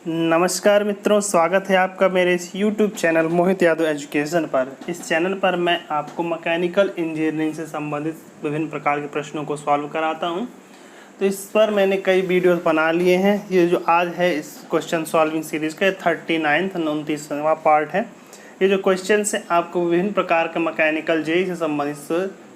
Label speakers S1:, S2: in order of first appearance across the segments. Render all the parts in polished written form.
S1: नमस्कार मित्रों, स्वागत है आपका मेरे इस YouTube चैनल मोहित यादव एजुकेशन पर। इस चैनल पर मैं आपको मैकेनिकल इंजीनियरिंग से संबंधित विभिन्न प्रकार के प्रश्नों को सॉल्व कराता हूं। तो इस पर मैंने कई वीडियोस बना लिए हैं। ये जो आज है इस क्वेश्चन सॉल्विंग सीरीज़ का 39वां पार्ट है। ये जो क्वेश्चन है आपको विभिन्न प्रकार के मैकेनिकल जेई से संबंधित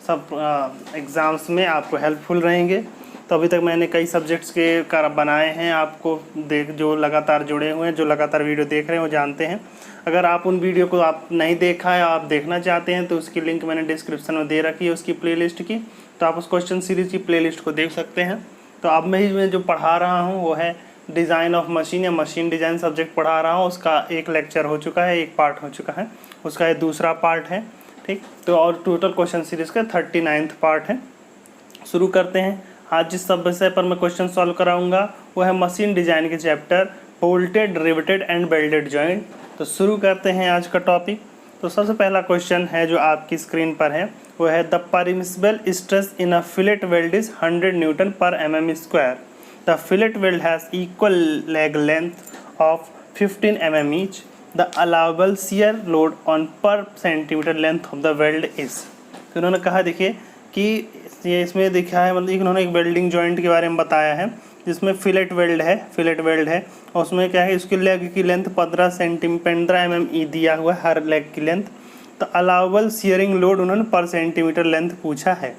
S1: सब एग्ज़ाम्स में आपको हेल्पफुल रहेंगे। तो अभी तक मैंने कई सब्जेक्ट्स के बनाए हैं, आपको जो लगातार जुड़े हुए हैं, जो लगातार वीडियो देख रहे हैं वो जानते हैं। अगर आप उन वीडियो को आप नहीं देखा है, आप देखना चाहते हैं तो उसकी लिंक मैंने डिस्क्रिप्शन में दे रखी है उसकी प्लेलिस्ट की, तो आप उस क्वेश्चन सीरीज़ की प्लेलिस्ट को देख सकते हैं। तो अब मैं जो पढ़ा रहा हूँ वो है डिज़ाइन ऑफ मशीन या मशीन डिज़ाइन सब्जेक्ट पढ़ा रहा हूँ। उसका एक लेक्चर हो चुका है, एक पार्ट हो चुका है, उसका ये दूसरा पार्ट है। ठीक, तो और टोटल क्वेश्चन सीरीज़ का 39वां पार्ट है। शुरू करते हैं। आज जिस सब विषय पर मैं क्वेश्चन सॉल्व कराऊंगा वो है मशीन डिजाइन के chapter bolted, riveted and welded joint. तो शुरू करते हैं आज का टॉपिक। तो सबसे पहला क्वेश्चन है जो आपकी स्क्रीन पर है वो है the permissible stress in a fillet weld is 100 newton per mm square. The fillet weld has equal leg length of 15 mm each. The allowable shear load on per centimetre length of the weld is. तो उन्होंने कहा, देखिए कि ये इसमें देखा है, मतलब इन्होंने एक वेल्डिंग जॉइंट के बारे में बताया है जिसमें फिलेट वेल्ड है और उसमें क्या है, इसकी लेग की लेंथ 15 mm दिया हुआ है हर लेग की लेंथ। तो अलाउबल शियरिंग लोड उन्होंने पर सेंटीमीटर लेंथ पूछा है।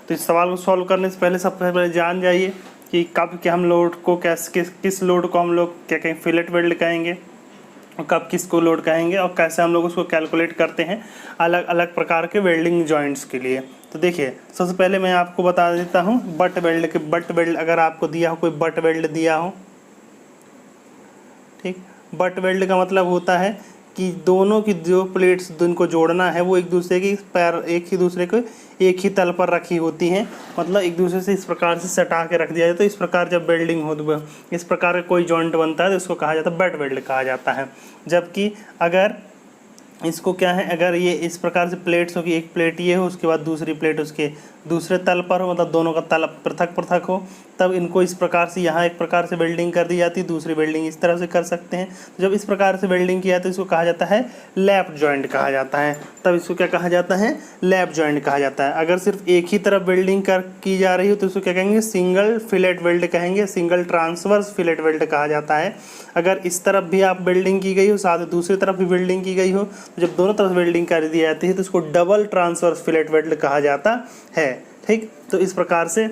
S1: तो इस सवाल को सॉल्व करने से पहले सबसे पहले जान जाइए कि कब क्या हम लोड को किस लोड को हम लोग क्या कहें, फिलेट वेल्ड कहेंगे, और कब किसको लोड कहेंगे और कैसे हम लोग उसको कैलकुलेट करते हैं अलग अलग प्रकार के वेल्डिंग जॉइंट्स के लिए। तो देखिए, सबसे पहले मैं आपको बता देता हूँ बट वेल्ड अगर आपको दिया हो, कोई बट वेल्ड दिया हो, ठीक, बट वेल्ड का मतलब होता है कि दोनों की जो प्लेट्स जिनको जोड़ना है वो एक दूसरे को एक ही तल पर रखी होती हैं, मतलब एक दूसरे से इस प्रकार से सटा के रख दिया जाता है। तो इस प्रकार जब वेल्डिंग हो, इस प्रकार का कोई जॉइंट बनता है तो इसको कहा जाता है बट वेल्ड कहा जाता है। जबकि अगर इसको क्या है, अगर ये इस प्रकार से प्लेट्स हो कि एक प्लेट ये हो, उसके बाद दूसरी प्लेट उसके दूसरे तल पर हो, मतलब दोनों का तल पृथक पृथक हो, तब इनको इस प्रकार से यहाँ एक प्रकार से वेल्डिंग कर दी जाती है, दूसरी वेल्डिंग इस तरह से कर सकते हैं। तो जब इस प्रकार से वेल्डिंग किया तो इसको कहा जाता है लैप जॉइंट कहा जाता है। तब इसको क्या कहा जाता है, लैप जॉइंट कहा जाता है। अगर सिर्फ एक ही तरफ वेल्डिंग की जा रही हो तो इसको क्या कहेंगे, सिंगल फिलेट वेल्ड कहेंगे, सिंगल ट्रांसवर्स फिलेट वेल्ड कहा जाता है। अगर इस तरफ भी आप वेल्डिंग की गई हो, साथ ही दूसरी तरफ भी वेल्डिंग की गई हो, तो जब दोनों तरफ वेल्डिंग कर दी जाती है तो इसको डबल ट्रांसवर्स फिलेट वेल्ड कहा जाता है। ठीक, तो इस प्रकार से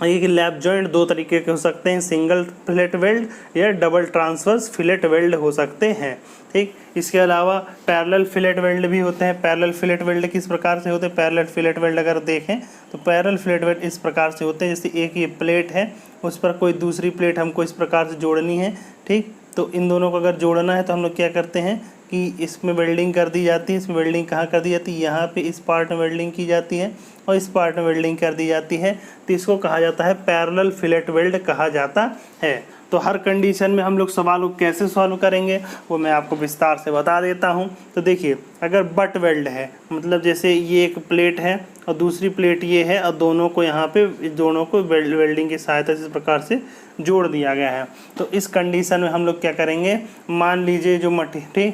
S1: ये लैप जॉइंट दो तरीके के हो सकते हैं, सिंगल फिलेट वेल्ड या डबल ट्रांसवर्स फिलेट वेल्ड हो सकते हैं। ठीक, इसके अलावा पैरेलल फिलेट वेल्ड भी होते हैं। पैरेलल फिलेट वेल्ड किस प्रकार से होते हैं, पैरेलल फिलेट वेल्ड अगर देखें तो पैरेलल फिलेट वेल्ड इस प्रकार से होते हैं, जैसे एक ये प्लेट है उस पर कोई दूसरी प्लेट हमको इस प्रकार से जोड़नी है। ठीक, तो इन दोनों को अगर जोड़ना है तो हम लोग क्या करते हैं कि इसमें वेल्डिंग कर दी जाती है। इसमें वेल्डिंग कहाँ कर दी जाती है, यहाँ पे इस पार्ट में वेल्डिंग की जाती है और इस पार्ट में वेल्डिंग कर दी जाती है। तो इसको कहा जाता है पैरेलल फिलेट वेल्ड कहा जाता है। तो हर कंडीशन में हम लोग सवाल को कैसे सॉल्व करेंगे वो मैं आपको विस्तार से बता देता हूँ। तो देखिए, अगर बट वेल्ड है, मतलब जैसे ये एक प्लेट है और दूसरी प्लेट ये है और दोनों को यहाँ पे दोनों को वेल्डिंग की सहायता से इस प्रकार से जोड़ दिया गया है। तो इस कंडीशन में हम लोग क्या करेंगे, मान लीजिए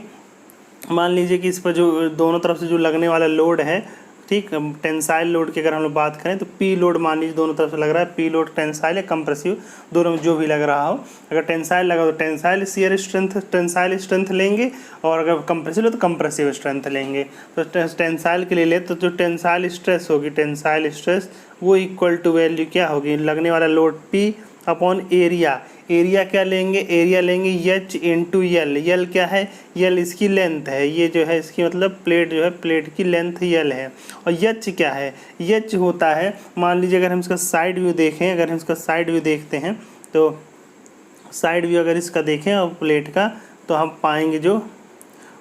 S1: मान लीजिए कि इस पर जो दोनों तरफ से जो लगने वाला लोड है, ठीक, टेंसाइल लोड की अगर हम लोग बात करें तो पी लोड मान लीजिए दोनों तरफ से लग रहा है। पी लोड टेंसाइल या कंप्रेसिव, दोनों में जो भी लग रहा हो। अगर टेंसाइल लगा तो tensile shear strength, tensile strength लेंगे, और अगर कंप्रेसिव हो तो कंप्रेसिव स्ट्रेंथ लेंगे। तो टेंसाइल के लिए ले तो जो टेंसाइल स्ट्रेस होगी, टेंसाइल स्ट्रेस वो इक्वल टू वैल्यू क्या होगी, लगने वाला load P upon area. Area क्या लेंगे, एरिया लेंगे एच इंटू यल। यल क्या है, यल इसकी लेंथ है, ये जो है इसकी मतलब प्लेट जो है, प्लेट की लेंथ यल है। और एच क्या है, एच होता है, मान लीजिए अगर हम इसका साइड व्यू देखें, अगर हम इसका साइड व्यू देखते हैं तो साइड व्यू अगर इसका देखें और प्लेट का, तो हम पाएंगे जो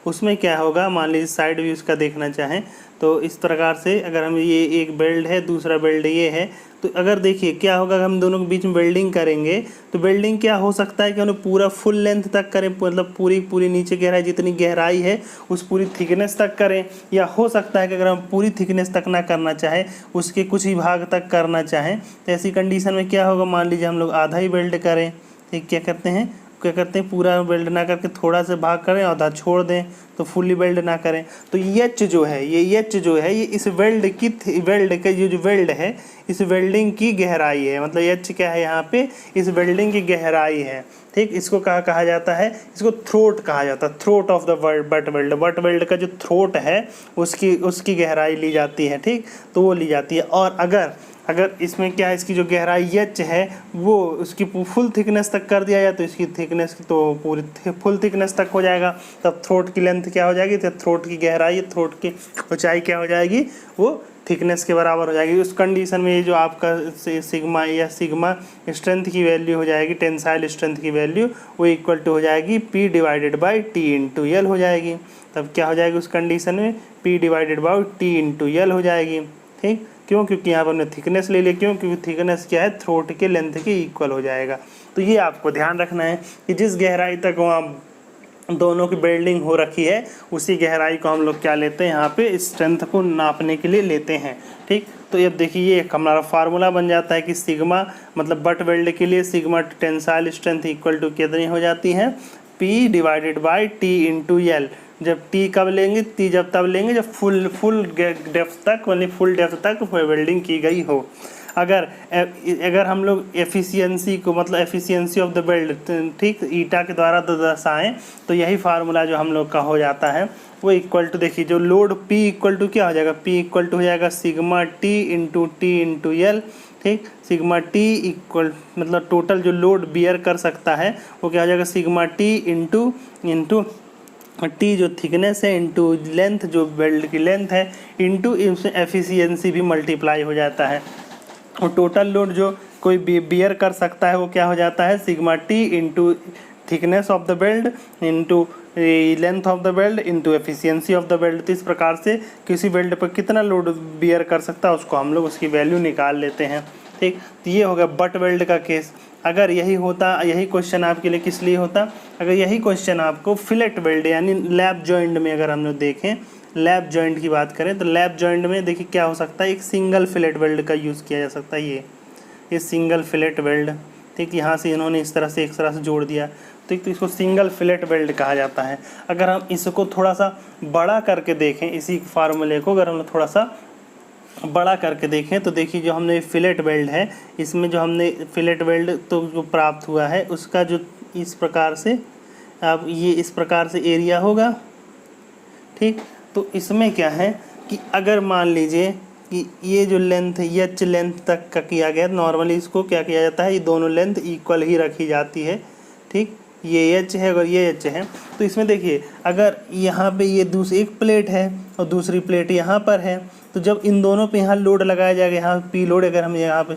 S1: उसमें क्या होगा, मान लीजिए साइड व्यू इसका देखना चाहें तो इस प्रकार से अगर हम ये एक बेल्ट है, दूसरा बेल्ट ये है, तो अगर देखिए क्या होगा, अगर हम दोनों के बीच में वेल्डिंग करेंगे तो वेल्डिंग क्या हो सकता है कि उन्हें पूरा फुल लेंथ तक करें, मतलब पूरी नीचे गहराई जितनी गहराई है उस पूरी थिकनेस तक करें, या हो सकता है कि अगर हम पूरी थिकनेस तक ना करना चाहें, उसके कुछ ही भाग तक करना चाहें, तो ऐसी कंडीशन में क्या होगा, मान लीजिए हम लोग आधा ही वेल्ड करें, तो क्या करते हैं क्या करते हैं, पूरा वेल्ड ना करके थोड़ा सा भाग करें, आधा छोड़ दें, तो फुली वेल्ड ना करें। तो एच जो है, ये एच जो है, ये इस वेल्ड की वेल्ड का जो वेल्ड है, इस वेल्डिंग की गहराई है। मतलब एच क्या है यहाँ पे, इस वेल्डिंग की गहराई है। ठीक, इसको कहा जाता है, इसको थ्रोट कहा जाता है, throat of the butt weld. Butt weld का जो थ्रोट है उसकी गहराई ली जाती है। ठीक, तो वो ली जाती है। और अगर इसमें क्या है, इसकी जो गहराई एच है वो उसकी फुल थिकनेस तक कर दिया जाए तो इसकी थिकनेस तो पूरी फुल थिकनेस तक हो जाएगा। तब थ्रोट की लेंथ क्या हो जाएगी, तो थ्रोट की गहराई, थ्रोट की ऊंचाई क्या हो जाएगी, वो थिकनेस के बराबर हो जाएगी। उस कंडीशन में ये जो आपका सिग्मा या सिग्मा स्ट्रेंथ की वैल्यू हो जाएगी, टेंसाइल स्ट्रेंथ की वैल्यू, वो इक्वल टू हो जाएगी P divided by T into L हो जाएगी। तब क्या हो जाएगी उस कंडीशन में, P divided by T into L हो जाएगी। ठीक, क्यों, क्योंकि यहाँ पर हमने थिकनेस ले लिया। क्यों, क्योंकि थिकनेस क्या है, थ्रोट के लेंथ के इक्वल हो जाएगा। तो ये आपको ध्यान रखना है कि जिस गहराई तक वहाँ दोनों की वेल्डिंग हो रखी है, उसी गहराई को हम लोग क्या लेते हैं, यहाँ पे स्ट्रेंथ को नापने के लिए लेते हैं। ठीक, तो अब देखिए ये हमारा फार्मूला बन जाता है कि सिग्मा मतलब बट वेल्ड के लिए sigma tensile strength equal to कितनी हो जाती है, P divided by T into L. जब T कब लेंगे, T जब तब लेंगे जब फुल डेप्थ तक, मतलब फुल डेप्थ तक वेल्डिंग की गई हो। अगर हम लोग एफिशिएंसी को, मतलब एफिशिएंसी ऑफ द वेल्ड, ठीक, ईटा के द्वारा दर्शाएं तो यही फार्मूला जो हम लोग का हो जाता है वो इक्वल टू, देखिए जो लोड P इक्वल टू क्या हो जाएगा, P इक्वल टू हो जाएगा सिग्मा T इंटू एल। ठीक, सिग्मा T इक्वल मतलब टोटल जो लोड बियर कर सकता है वो क्या हो जाएगा, सिग्मा T इंटू T जो थिकनेस है इंटू लेंथ जो वेल्ड की लेंथ है इंटू एफिशिएंसी भी मल्टीप्लाई हो जाता है। और टोटल लोड जो कोई बियर कर सकता है वो क्या हो जाता है, sigma T into thickness of the weld into length of the weld into efficiency of the weld. तो इस प्रकार से किसी वेल्ड पर कितना लोड बियर कर सकता है उसको हम लोग उसकी वैल्यू निकाल लेते हैं। ठीक, तो ये हो गया बट वेल्ड का केस। अगर यही क्वेश्चन आपके लिए किस लिए होता, अगर यही क्वेश्चन आपको फिलेट वेल्ड यानी लैप जॉइंट में अगर हम लोग देखें, लैप जॉइंट की बात करें तो लैप जॉइंट में देखिए क्या हो सकता है, एक सिंगल फिलेट वेल्ड का यूज़ किया जा सकता है। ये सिंगल फिलेट वेल्ड, ठीक, यहाँ से इन्होंने इस तरह से एक तरह से जोड़ दिया, तो इसको सिंगल फिलेट वेल्ड कहा जाता है। अगर हम इसको थोड़ा सा बड़ा करके देखें, इसी फार्मूले को अगर हम थोड़ा सा बड़ा करके देखें तो देखिए जो हमने फिलेट वेल्ड है, इसमें जो हमने फिलेट वेल्ड तो जो प्राप्त हुआ है उसका जो इस प्रकार से, अब ये इस प्रकार से एरिया होगा। ठीक, तो इसमें क्या है कि अगर मान लीजिए कि ये जो लेंथ है एच लेंथ तक का किया गया, नॉर्मली इसको क्या किया जाता है, ये दोनों लेंथ इक्वल ही रखी जाती है। ठीक, ये एच है अगर ये एच है तो इसमें देखिए अगर यहाँ पे ये एक प्लेट है और दूसरी प्लेट यहाँ पर है, तो जब इन दोनों पे यहाँ लोड लगाया जाएगा, यहाँ पी लोड, अगर हम यहाँ पे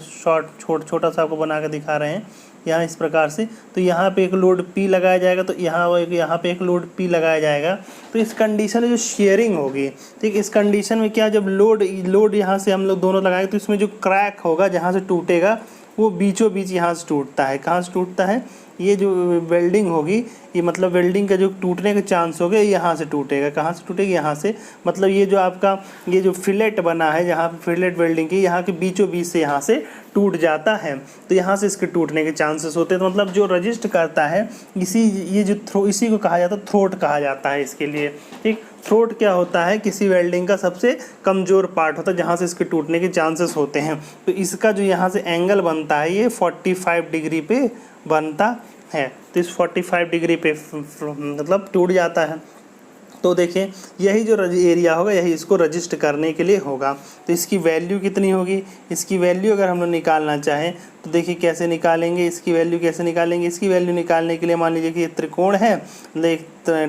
S1: छोटा सा आपको बना कर दिखा रहे हैं यहाँ इस प्रकार से, तो यहाँ पे एक लोड P लगाया जाएगा, तो यहाँ पे एक लोड P लगाया जाएगा। तो इस कंडीशन में जो शेयरिंग होगी, ठीक, इस कंडीशन में क्या, जब लोड यहाँ से हम लोग दोनों लगाएंगे तो इसमें जो क्रैक होगा जहाँ से टूटेगा वो बीचों बीच यहाँ से टूटता है। कहाँ से टूटता है, ये जो वेल्डिंग होगी, ये मतलब वेल्डिंग का जो टूटने के चांस हो गए यहाँ से टूटेगा। कहाँ से टूटेगी, यहाँ से, मतलब ये जो आपका ये जो फिलेट बना है जहाँ पे फिलेट वेल्डिंग की, यहाँ के बीचों बीच से यहाँ से टूट जाता है, तो यहाँ से इसके टूटने के चांसेस होते हैं। तो मतलब जो रजिस्ट करता है इसी को कहा जाता है थ्रोट कहा जाता है इसके लिए। ठीक, थ्रोट क्या होता है, किसी वेल्डिंग का सबसे कमज़ोर पार्ट होता है जहाँ से इसके टूटने के चांसेस होते हैं। तो इसका जो यहाँ से एंगल बनता है ये 45 डिग्री पे बनता है, तो इस 45 डिग्री पे मतलब टूट जाता है। तो देखिए यही जो एरिया होगा यही इसको रजिस्ट करने के लिए होगा। तो इसकी वैल्यू कितनी होगी, इसकी वैल्यू अगर हम लोग निकालना चाहें तो देखिए कैसे निकालेंगे, इसकी वैल्यू कैसे निकालेंगे। इसकी वैल्यू निकालने के लिए मान लीजिए कि त्रिकोण है, मतलब एक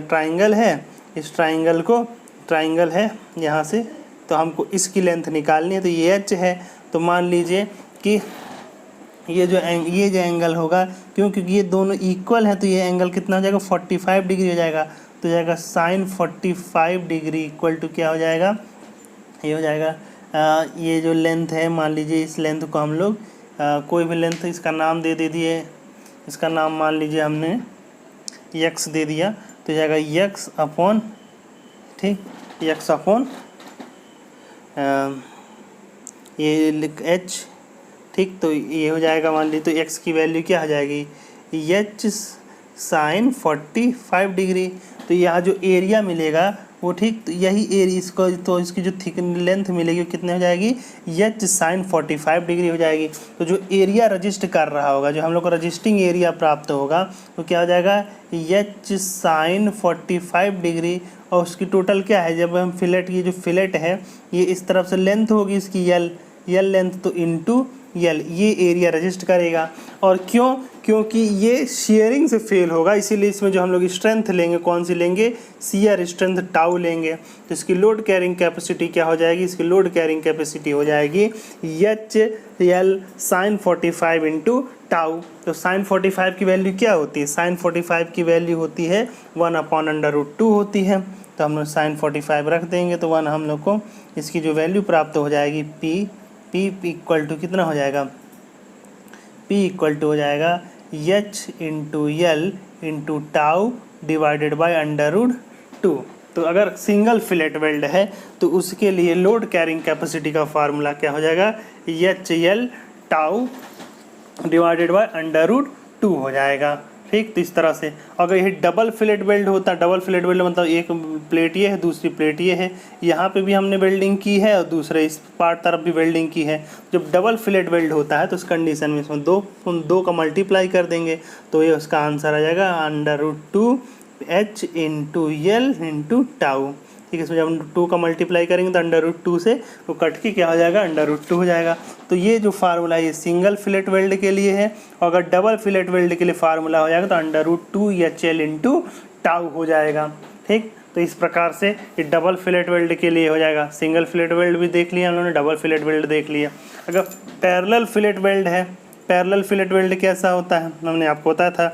S1: ट्राइंगल है, इस ट्राइंगल है यहाँ से, तो हमको इसकी लेंथ निकालनी है। तो ये एच है, तो मान लीजिए कि ये जो एंगल होगा, क्योंकि ये दोनों इक्वल हैं तो ये एंगल कितना हो जाएगा, 45 डिग्री हो जाएगा। तो जाएगा साइन 45 डिग्री इक्वल टू क्या हो जाएगा, ये हो जाएगा ये जो लेंथ है, मान लीजिए इस लेंथ को हम लोग कोई भी लेंथ इसका नाम दे दिए, इसका नाम मान लीजिए हमने x दे दिया, तो जाएगा x अपॉन, ठीक, x अपॉन ये h, ठीक, तो ये हो जाएगा मान लीजिए, तो x की वैल्यू क्या हो जाएगी, साइन 45 डिग्री। तो यहाँ जो एरिया मिलेगा वो ठीक यही एरिया इसको, तो इसकी जो थिक लेंथ मिलेगी वो कितने हो जाएगी, एच साइन 45 डिग्री हो जाएगी। तो जो एरिया रजिस्ट कर रहा होगा, जो हम लोग को रजिस्टिंग एरिया प्राप्त होगा, तो क्या हो जाएगा, एच साइन 45 डिग्री। और उसकी टोटल क्या है, जब हम फिलेट, ये जो फिलेट है ये इस तरफ से लेंथ होगी इसकी यल लेंथ, तो इनटू यल ये एरिया रजिस्ट करेगा। और क्यों, क्योंकि ये शेयरिंग से फेल होगा, इसीलिए इसमें जो हम लोग स्ट्रेंथ लेंगे, कौन सी लेंगे, शियर स्ट्रेंथ टाउ लेंगे। तो इसकी लोड कैरिंग कैपेसिटी क्या हो जाएगी, इसकी लोड कैरिंग कैपेसिटी हो जाएगी H L sine 45 into tau. तो साइन 45 की वैल्यू क्या होती है, साइन 45 की वैल्यू होती है 1/√2 होती है। तो हम लोग साइन 45 रख देंगे, तो 1 हम लोग को इसकी जो वैल्यू प्राप्त हो जाएगी पी इक्वल टू कितना हो जाएगा, P इक्वल टू हो जाएगा H into L into tau divided by √2। तो अगर सिंगल फिलेट वेल्ड है तो उसके लिए लोड कैरिंग कैपेसिटी का फार्मूला क्या हो जाएगा, HL टाउ डिवाइडेड बाई √2 हो जाएगा। ठीक, तो इस तरह से अगर ये डबल फिलेट वेल्ड होता, डबल फिलेट वेल्ड मतलब एक प्लेट ये है, दूसरी प्लेट ये है, यहाँ पे भी हमने वेल्डिंग की है और दूसरे इस पार्ट तरफ भी वेल्डिंग की है। जब डबल फिलेट वेल्ड होता है तो उस कंडीशन में इसमें दो का मल्टीप्लाई कर देंगे, तो ये उसका आंसर आ जाएगा √2 H into L into tau. ठीक है, इसमें जब हम 2 का मल्टीप्लाई करेंगे तो √2 से वो कट के क्या हो जाएगा, √2 हो जाएगा। तो ये जो फार्मूला है ये सिंगल फिलेट वेल्ड के लिए है, और अगर डबल फिलेट वेल्ड के लिए फार्मूला हो जाएगा तो √2 HL इंटू टाउ हो जाएगा। ठीक, तो इस प्रकार से ये डबल फिलेट वेल्ड के लिए हो जाएगा। सिंगल फिलेट वेल्ड भी देख लिया हम लोगों ने, डबल फिलेट वेल्ड देख लिया। अगर पैरेलल फिलेट वेल्ड है, पैरेलल फिलेट वेल्ड कैसा होता है, हमने आपको बताया था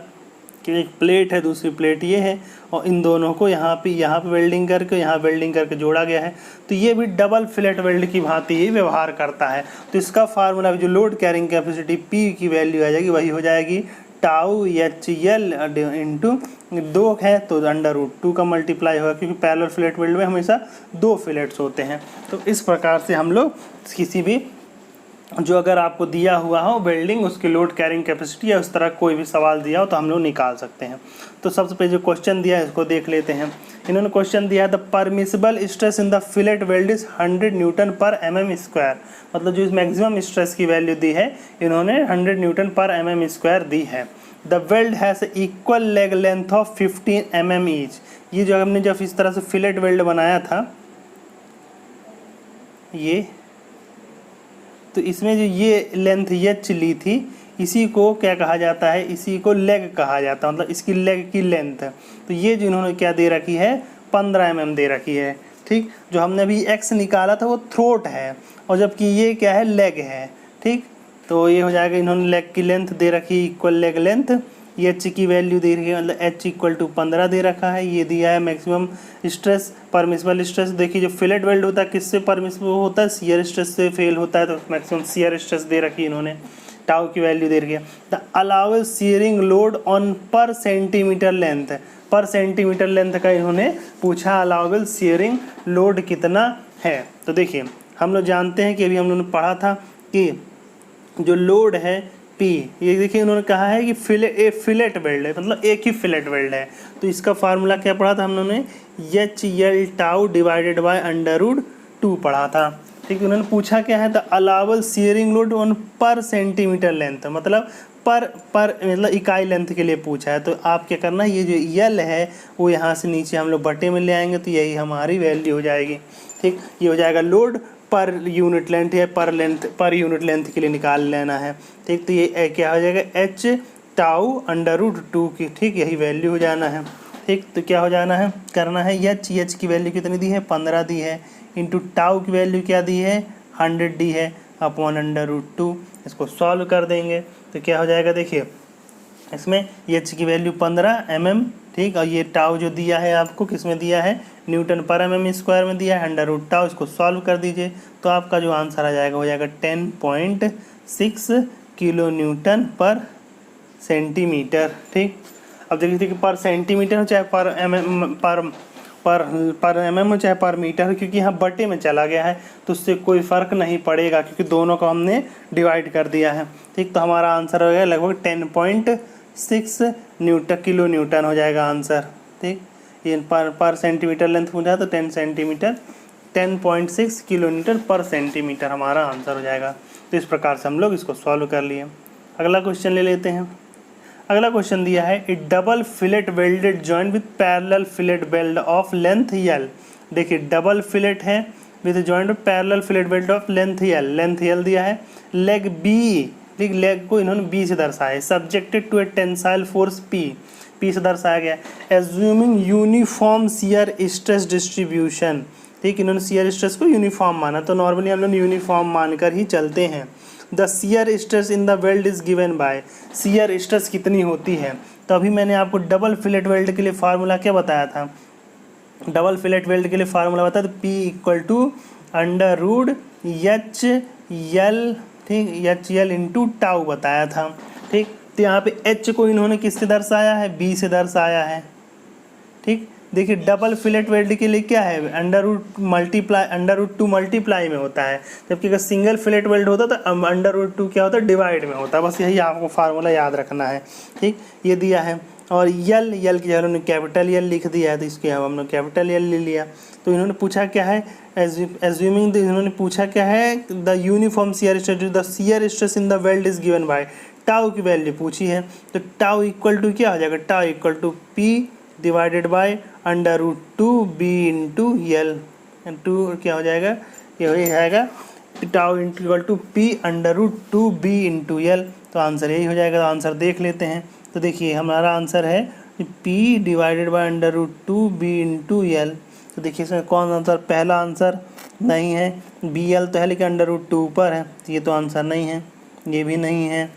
S1: कि एक प्लेट है, दूसरी प्लेट ये है, और इन दोनों को यहाँ पे वेल्डिंग करके यहाँ वेल्डिंग करके जोड़ा गया है। तो ये भी डबल फिलेट वेल्ड की भांति ही व्यवहार करता है। तो इसका फार्मूला जो लोड कैरिंग कैपेसिटी P की वैल्यू आ जाएगी, वही हो जाएगी टाउ HL इंटू 2 है तो √2 का मल्टीप्लाई होगा, क्योंकि पैरेलल फिलेट वेल्ड में हमेशा 2 फिलेट्स होते हैं। तो इस प्रकार से हम लोग किसी भी जो अगर आपको दिया हुआ हो वेल्डिंग, उसकी लोड कैरिंग कैपेसिटी या उस तरह कोई भी सवाल दिया हो तो हम लोग निकाल सकते हैं। तो सबसे पहले जो क्वेश्चन दिया है इसको देख लेते हैं। इन्होंने क्वेश्चन दिया है the permissible stress in the fillet weld is 100 newton पर mm²। मतलब जो मैक्सिमम स्ट्रेस की वैल्यू दी है इन्होंने 100 न्यूटन पर mm² दी है। The weld has equal leg length of 15 mm each. ये जो हमने जब इस तरह से फिलेट वेल्ड बनाया था ये, तो इसमें जो ये लेंथ H ली थी इसी को क्या कहा जाता है, इसी को लेग कहा जाता है, मतलब इसकी लेग की लेंथ। तो ये जो इन्होंने क्या दे रखी है 15 mm दे रखी है। ठीक, जो हमने अभी x निकाला था वो थ्रोट है, और जबकि ये क्या है, लेग है। ठीक, तो ये हो जाएगा, इन्होंने लेग की लेंथ दे रखी इक्वल लेग लेंथ, H की वैल्यू दे रखी है, मतलब H इक्वल टू 15 दे रखा है। ये दिया है मैक्सिमम स्ट्रेस, परमिसिबल स्ट्रेस। देखिए जो फिलेट वेल्ड होता है किससे परमिसिबल होता है, शियर स्ट्रेस से फेल होता है, तो मैक्सिमम शियर स्ट्रेस दे रखी है इन्होंने, टाउ की वैल्यू दे रखी है। The allowed shearing load on per centimetre length, पर सेंटीमीटर लेंथ का इन्होंने पूछा अलाउबल शियरिंग लोड कितना है। तो देखिए हम लोग जानते हैं कि अभी हम लोगों ने पढ़ा था कि जो लोड है P, ये देखिए उन्होंने कहा है कि फिलेट वेल्ड है, मतलब एक ही फिलेट वेल्ड है। तो इसका फार्मूला क्या पढ़ा था हम लोगों ने, HL टाउ डिवाइडेड बाय √2 पढ़ा था। ठीक है, उन्होंने पूछा क्या है, the allowable shearing load on per centimetre length, मतलब पर मतलब इकाई लेंथ के लिए पूछा है। तो आप क्या करना है, ये जो यल है वो यहाँ से नीचे हम लोग बटे में ले आएंगे, तो यही हमारी वैल्यू हो जाएगी। ठीक, ये हो जाएगा लोड पर यूनिट लेंथ या पर यूनिट लेंथ के लिए निकाल लेना है। ठीक, तो ये क्या हो जाएगा, H टाउ √2 की, ठीक, यही वैल्यू हो जाना है। ठीक, तो क्या हो जाना है, करना है H की वैल्यू कितनी दी है, 15 दी है, इंटू टाउ की वैल्यू क्या दी है, 100 दी है, अपॉन √2। इसको सॉल्व कर देंगे तो क्या हो जाएगा, देखिए इसमें H की वैल्यू 15 mm, ठीक, और ये टाउ जो दिया है आपको किस में दिया है, न्यूटन पर mm² में दिया है, √टाउ। इसको सॉल्व कर दीजिए तो आपका जो आंसर आ जाएगा हो जाएगा 10.6 किलो न्यूटन पर सेंटीमीटर। ठीक, अब देखिए कि पर सेंटीमीटर हो चाहे पर mm हो चाहे पर मीटर, क्योंकि यहाँ बटे में चला गया है तो उससे कोई फ़र्क नहीं पड़ेगा, क्योंकि दोनों को हमने डिवाइड कर दिया है। ठीक, तो हमारा आंसर हो गया लगभग 6 न्यूटन किलो न्यूटन हो जाएगा आंसर। ठीक, ये पर सेंटीमीटर लेंथ हो जाए तो 10 सेंटीमीटर 10.6 किलो न्यूटन पर सेंटीमीटर हमारा आंसर हो जाएगा। तो इस प्रकार से हम लोग इसको सॉल्व कर लिए। अगला क्वेश्चन ले लेते हैं। अगला क्वेश्चन दिया है A double fillet welded joint with parallel fillet weld of length यल। देखिए डबल फिलेट है with joint of parallel fillet weld of length यल दिया है। लेग बी, ठीक, लेग को इन्होंने बी से दर्शाया है। Subjected to a tensile force P से दर्शाया गया। Assuming uniform shear stress distribution, ठीक, इन्होंने शियर स्ट्रेस को यूनिफॉर्म माना, तो नॉर्मली हम लोग यूनिफॉर्म मानकर ही चलते हैं। The shear stress in the weld is given bye, shear stress कितनी होती है। तो अभी मैंने आपको डबल फिलेट वेल्ड के लिए फार्मूला क्या बताया था, डबल फिलेट वेल्ड के लिए फार्मूला बताया तो P equal to under root H L, ठीक, एच एल इंटू टाउ बताया था। ठीक, तो यहाँ पे H को इन्होंने किससे दर्शाया है, B से दर्शाया है। ठीक, देखिए डबल फिलेट वेल्ड के लिए क्या है, अंडर रूट टू मल्टीप्लाई में होता है, जबकि अगर सिंगल फिलेट वेल्ड होता तो अंडर रूट टू क्या होता है, डिवाइड में होता है। बस यही आपको फार्मूला याद रखना है। ठीक, ये दिया है। और यल की जगह उन्होंने कैपिटल यल लिख दिया है, तो इसके अब हमने कैपिटल यल ले लिया। तो इन्होंने पूछा क्या है, एज्यूमिंग, इन्होंने पूछा क्या है, the uniform shear stress, the shear stress in the weld is given by, tau की वैल्यू पूछी है। तो टाउ इक्वल टू क्या हो जाएगा, tau equal to P divided by under root two B into L, to क्या हो जाएगा, ये हो जाएगा tau equal to P under root two B into L. तो आंसर यही हो जाएगा। तो आंसर देख लेते हैं। तो देखिए हमारा आंसर है P divided by under root two B into L. तो देखिए इसमें कौन आंसर, पहला आंसर नहीं है, बी एल तो है लेकिन अंडर रूट टू ऊपर है, ये तो आंसर नहीं है। ये भी नहीं है,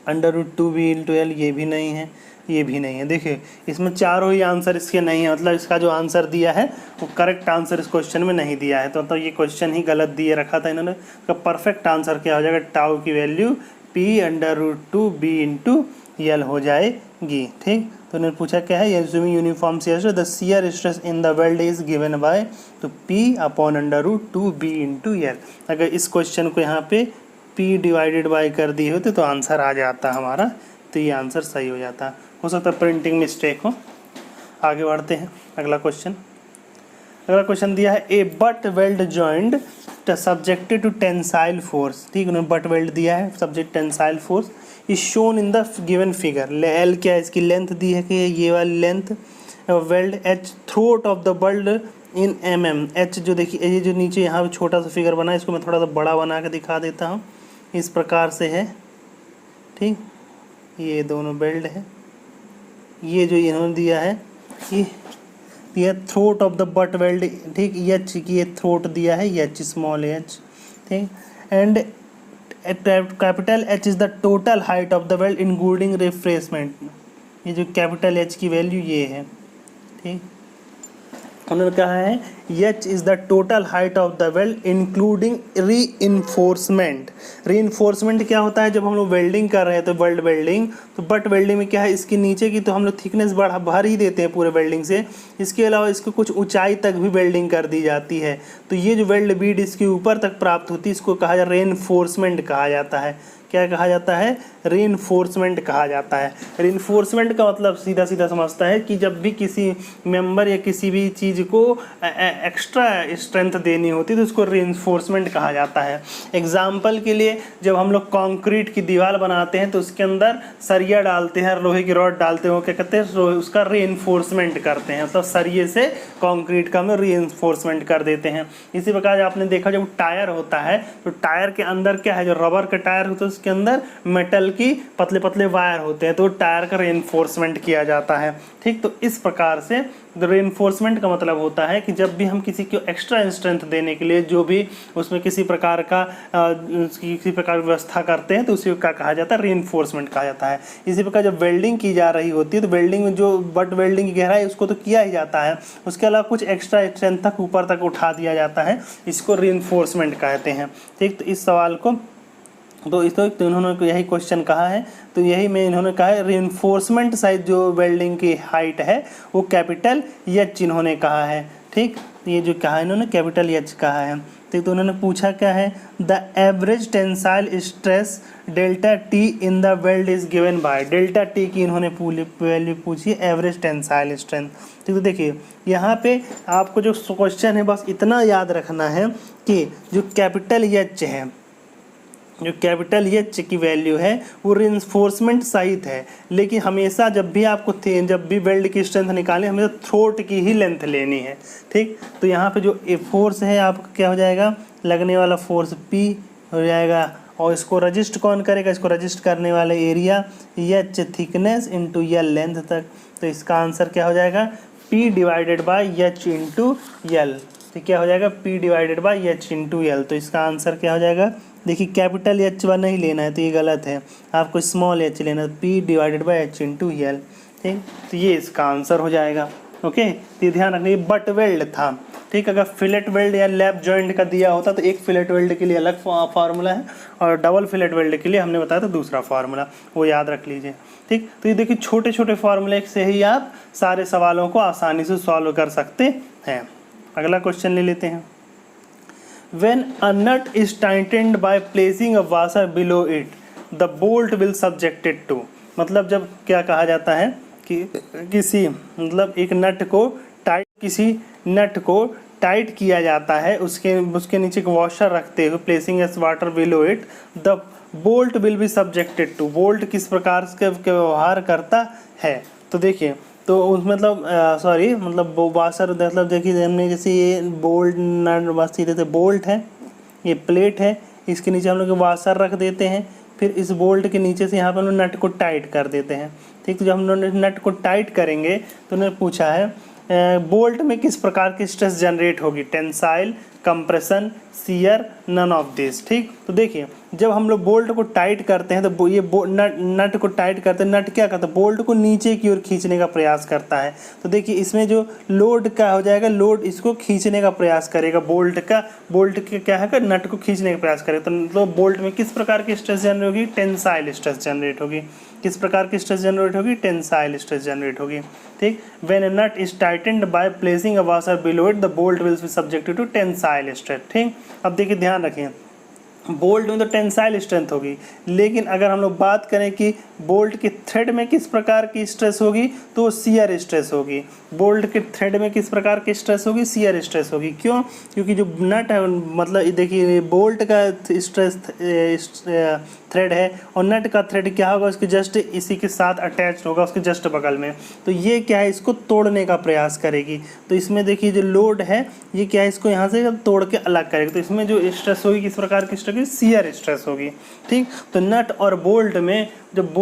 S1: under root two B into L ये भी नहीं है, ये भी नहीं है। देखिए इसमें चारों ही आंसर इसके नहीं है, मतलब इसका जो आंसर दिया है वो करेक्ट आंसर इस क्वेश्चन में नहीं दिया है। तो मतलब ये क्वेश्चन ही गलत दिए रखा था इन्होंने। इसका परफेक्ट आंसर क्या हो जाएगा, टाउ की value P under root two B into L हो जाएगी। ठीक, तो उन्होंने पूछा क्या है, assuming uniform shear the shear stress in the weld is given by, तो P upon under root two B into L. अगर इस क्वेश्चन को यहाँ पे P डिवाइडेड बाय कर दिए होते तो आंसर आ जाता हमारा, तो ये आंसर सही हो जाता। हो सकता है प्रिंटिंग मिस्टेक हो। आगे बढ़ते हैं। अगला अगला क्वेश्चन दिया है a butt weld joint subjected to tensile force. ठीक, उन्होंने बट वेल्ड दिया है, subject tensile force is shown in the given figure. L क्या है, इसकी लेंथ दी है कि ये वाली length, weld H throat of the weld in mm। H जो देखिए ये जो नीचे यहाँ पे छोटा सा फिगर बना है, इसको मैं थोड़ा सा बड़ा बना के दिखा देता हूँ। इस प्रकार से है। ठीक, ये दोनों बेल्ट है। ये जो इन्होंने दिया है ये throat of the butt weld, ठीक, एच की ये थ्रोट दिया है, एच स्मॉल एच। ठीक, and capital H is the total height of the weld including refreshment. ये जो कैपिटल एच की वैल्यू ये है। ठीक, उन्होंने कहा है H is the total height of the weld including reinforcement. Reinforcement क्या होता है, जब हम लोग वेल्डिंग कर रहे हैं तो वर्ल्ड वेल्डिंग, तो बट वेल्डिंग में क्या है, इसके नीचे की तो हम लोग थिकनेस भर ही देते हैं पूरे वेल्डिंग से, इसके अलावा इसको कुछ ऊंचाई तक भी वेल्डिंग कर दी जाती है। तो ये जो वेल्ड बीड इसके ऊपर तक प्राप्त होती है, इसको कहा जाता है रीइंफोर्समेंट कहा जाता है। क्या कहा जाता है, रीइंफोर्समेंट कहा जाता है। रीइंफोर्समेंट का मतलब सीधा सीधा समझता है कि जब भी किसी मेंबर या किसी भी चीज़ को एक्स्ट्रा स्ट्रेंथ देनी होती है तो उसको रीइंफोर्समेंट कहा जाता है। एग्जाम्पल के लिए जब हम लोग कंक्रीट की दीवार बनाते हैं तो उसके अंदर सरिया डालते हैं, लोहे की रॉड डालते हैं, वो क्या कहते हैं, उसका रीइंफोर्समेंट करते हैं, मतलब सरिये से कंक्रीट का हम रीइंफोर्समेंट कर देते हैं। इसी प्रकार आपने देखा जब टायर होता है तो टायर के अंदर क्या है, जो रबर का टायर होता है उसके अंदर मेटल की पतले पतले वायर होते हैं, तो टायर का रीइंफोर्समेंट किया जाता है। ठीक, तो इस प्रकार से रीइंफोर्समेंट का मतलब होता है कि जब भी हम किसी को एक्स्ट्रा स्ट्रेंथ देने के लिए जो भी उसमें किसी प्रकार की व्यवस्था करते हैं तो उसी का कहा जाता है रीइंफोर्समेंट कहा जाता है। इसी प्रकार जब वेल्डिंग की जा रही होती है तो वेल्डिंग में जो बट वेल्डिंग की गहराई उसको तो किया ही जाता है, उसके अलावा कुछ एक्स्ट्रा स्ट्रेंथ तक ऊपर तक उठा दिया जाता है, इसको रीइंफोर्समेंट कहते हैं। ठीक, तो इस सवाल को तो इन्होंने यही क्वेश्चन कहा है, तो यही में इन्होंने कहा है रीइंफोर्समेंट साइज जो वेल्डिंग की हाइट है वो कैपिटल एच इन्होंने कहा है। ठीक, ये जो कहा है इन्होंने कैपिटल एच कहा है। तो उन्होंने पूछा क्या है, the average tensile stress delta T in the weld is given bye, delta T की इन्होंने वैल्यू पूछी एवरेज टेंसाइल स्ट्रेंथ। तो देखिए यहाँ पे आपको जो क्वेश्चन है बस इतना याद रखना है कि जो कैपिटल एच है, जो कैपिटल एच की वैल्यू है वो रिइंफोर्समेंट सहित है, लेकिन हमेशा जब भी आपको जब भी वेल्ड की स्ट्रेंथ निकालें हमेशा थ्रोट की ही लेंथ लेनी है, ठीक। तो यहाँ पे जो फोर्स है आपका क्या हो जाएगा, लगने वाला फोर्स P हो जाएगा, और इसको रजिस्ट कौन करेगा, इसको रजिस्ट करने वाले area H thickness into L length तक। तो इसका आंसर क्या हो जाएगा, P divided by H into L. तो क्या हो जाएगा, P divided by H into L. तो इसका आंसर क्या हो जाएगा, देखिए कैपिटल एच वन नहीं लेना है तो ये गलत है, आपको स्मॉल एच लेना है, P divided by H into L, ठीक। तो ये इसका आंसर हो जाएगा। ओके, तो ये ध्यान रखना, ये बट वेल्ड था, ठीक। अगर फिलेट वेल्ड या लैप जॉइंट का दिया होता तो एक फिलेट वेल्ड के लिए अलग फार्मूला है और डबल फिलेट वेल्ड के लिए हमने बताया तो दूसरा फार्मूला, वो याद रख लीजिए, ठीक। तो ये देखिए छोटे छोटे फार्मूले से ही आप सारे सवालों को आसानी से सॉल्व कर सकते हैं। अगला क्वेश्चन ले लेते हैं। When a nut is tightened by placing a washer below it, the bolt will subjected to, मतलब जब क्या कहा जाता है कि किसी मतलब एक नट को टाइट, किसी नट को टाइट किया जाता है, उसके नीचे एक वॉशर रखते हुए, placing as water below it, the bolt will be subjected to, bolt किस प्रकार से व्यवहार करता है। तो देखिए तो उस मतलब वाशर मतलब देखिए हमने जैसे ये बोल्ट नट बस सीधे से बोल्ट है, ये प्लेट है, इसके नीचे हम लोग वाशर रख देते हैं, फिर इस बोल्ट के नीचे से यहाँ पर हम लोग नट को टाइट कर देते हैं, ठीक। तो जब हम लोग नट को टाइट करेंगे तो उन्होंने पूछा है बोल्ट में किस प्रकार की स्ट्रेस जनरेट होगी, tensile, compression, shear, none of this, ठीक। तो देखिए जब हम लोग बोल्ट को टाइट करते हैं तो ये नट को टाइट करते हैं, नट क्या करता है, बोल्ट को नीचे की ओर खींचने का प्रयास करता है। तो देखिए इसमें जो लोड का हो जाएगा, लोड इसको खींचने का प्रयास करेगा, बोल्ट के क्या है, नट को खींचने का प्रयास करेगा। तो बोल्ट में किस प्रकार की स्ट्रेस जनरेट होगी, टेंसाइल स्ट्रेस जनरेट होगी। किस प्रकार की स्ट्रेस जनरेट होगी, टेंसाइल स्ट्रेस जनरेट होगी, ठीक। When a nut is tightened by placing a washer below it, the bolt will be subjected to tensile stress, ठीक। अब देखिए ध्यान रखें, बोल्ट में तो टेंसाइल स्ट्रेंथ होगी, लेकिन अगर हम लोग बात करें कि बोल्ट के थ्रेड में किस प्रकार की स्ट्रेस होगी तो शियर स्ट्रेस होगी। बोल्ट के थ्रेड में किस प्रकार की स्ट्रेस होगी, शियर स्ट्रेस होगी। क्यों, क्योंकि जो नट है मतलब देखिए बोल्ट का स्ट्रेस थ्रेड है और नट का थ्रेड क्या होगा, उसके जस्ट इसी के साथ अटैच होगा, उसके जस्ट बगल में। तो ये क्या है, इसको तोड़ने का प्रयास करेगी। तो इसमें देखिए जो लोड है ये क्या है, इसको यहाँ से तोड़ के अलग करेगी। तो इसमें जो स्ट्रेस होगी किस प्रकार की स्ट्रेस होगी, शियर स्ट्रेस होगी, ठीक। तो नट और बोल्ट में जब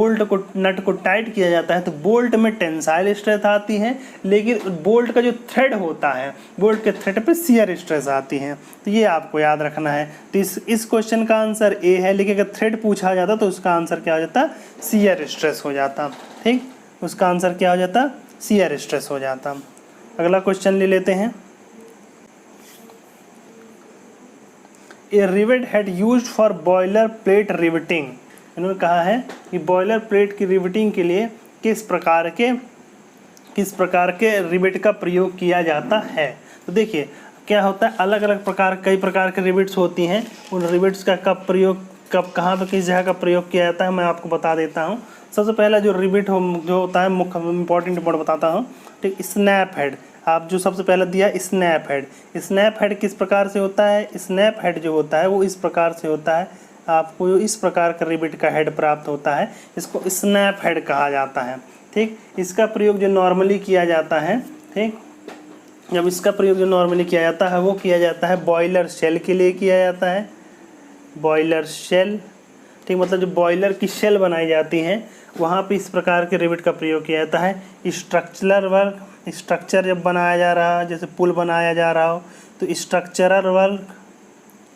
S1: नट को टाइट किया जाता है तो बोल्ट में टेंसाइल स्ट्रेस आती है, लेकिन बोल्ट का जो थ्रेड होता है, बोल्ट के थ्रेड पे शियर स्ट्रेस आती है। तो ये आपको याद रखना है। तो इस क्वेश्चन का आंसर ए है, लेकिन अगर थ्रेड पूछा जाता तो उसका आंसर क्या हो जाता, शियर स्ट्रेस हो जाता, ठीक। उसका आंसर क्या हो जाता, शियर स्ट्रेस हो जाता। अगला क्वेश्चन ले लेते हैं। A rivet head used for boiler plate riveting, इन्होंने कहा है कि बॉयलर प्लेट की रिवेटिंग के लिए किस प्रकार के रिवेट का प्रयोग किया जाता है। तो देखिए क्या होता है, अलग अलग कई प्रकार के रिवेट्स होती हैं, उन रिवेट्स का कब कहाँ पे किस जगह का प्रयोग किया जाता है मैं आपको बता देता हूँ। सबसे पहला जो रिवेट जो होता है, मुख्य इंपॉर्टेंट पॉइंट बताता हूँ, ठीक। स्नैप हेड, आप जो सबसे पहले दिया स्नैप हेड किस प्रकार से होता है, स्नैप हेड जो होता है वो इस प्रकार से होता है, आपको इस प्रकार का रिवेट का हेड प्राप्त होता है, इसको स्नैप हेड कहा जाता है, ठीक। इसका प्रयोग जो नॉर्मली किया जाता है, ठीक, जब इसका प्रयोग जो नॉर्मली किया जाता है वो किया जाता है बॉयलर शेल के लिए किया जाता है, बॉयलर शेल, ठीक। मतलब जो बॉयलर की शेल बनाई जाती हैं वहाँ पे इस प्रकार के रिवेट का प्रयोग किया जाता है। स्ट्रक्चरल वर्क, स्ट्रक्चर जब बनाया जा रहा है, जैसे पुल बनाया जा रहा हो तो स्ट्रक्चरल वर्क,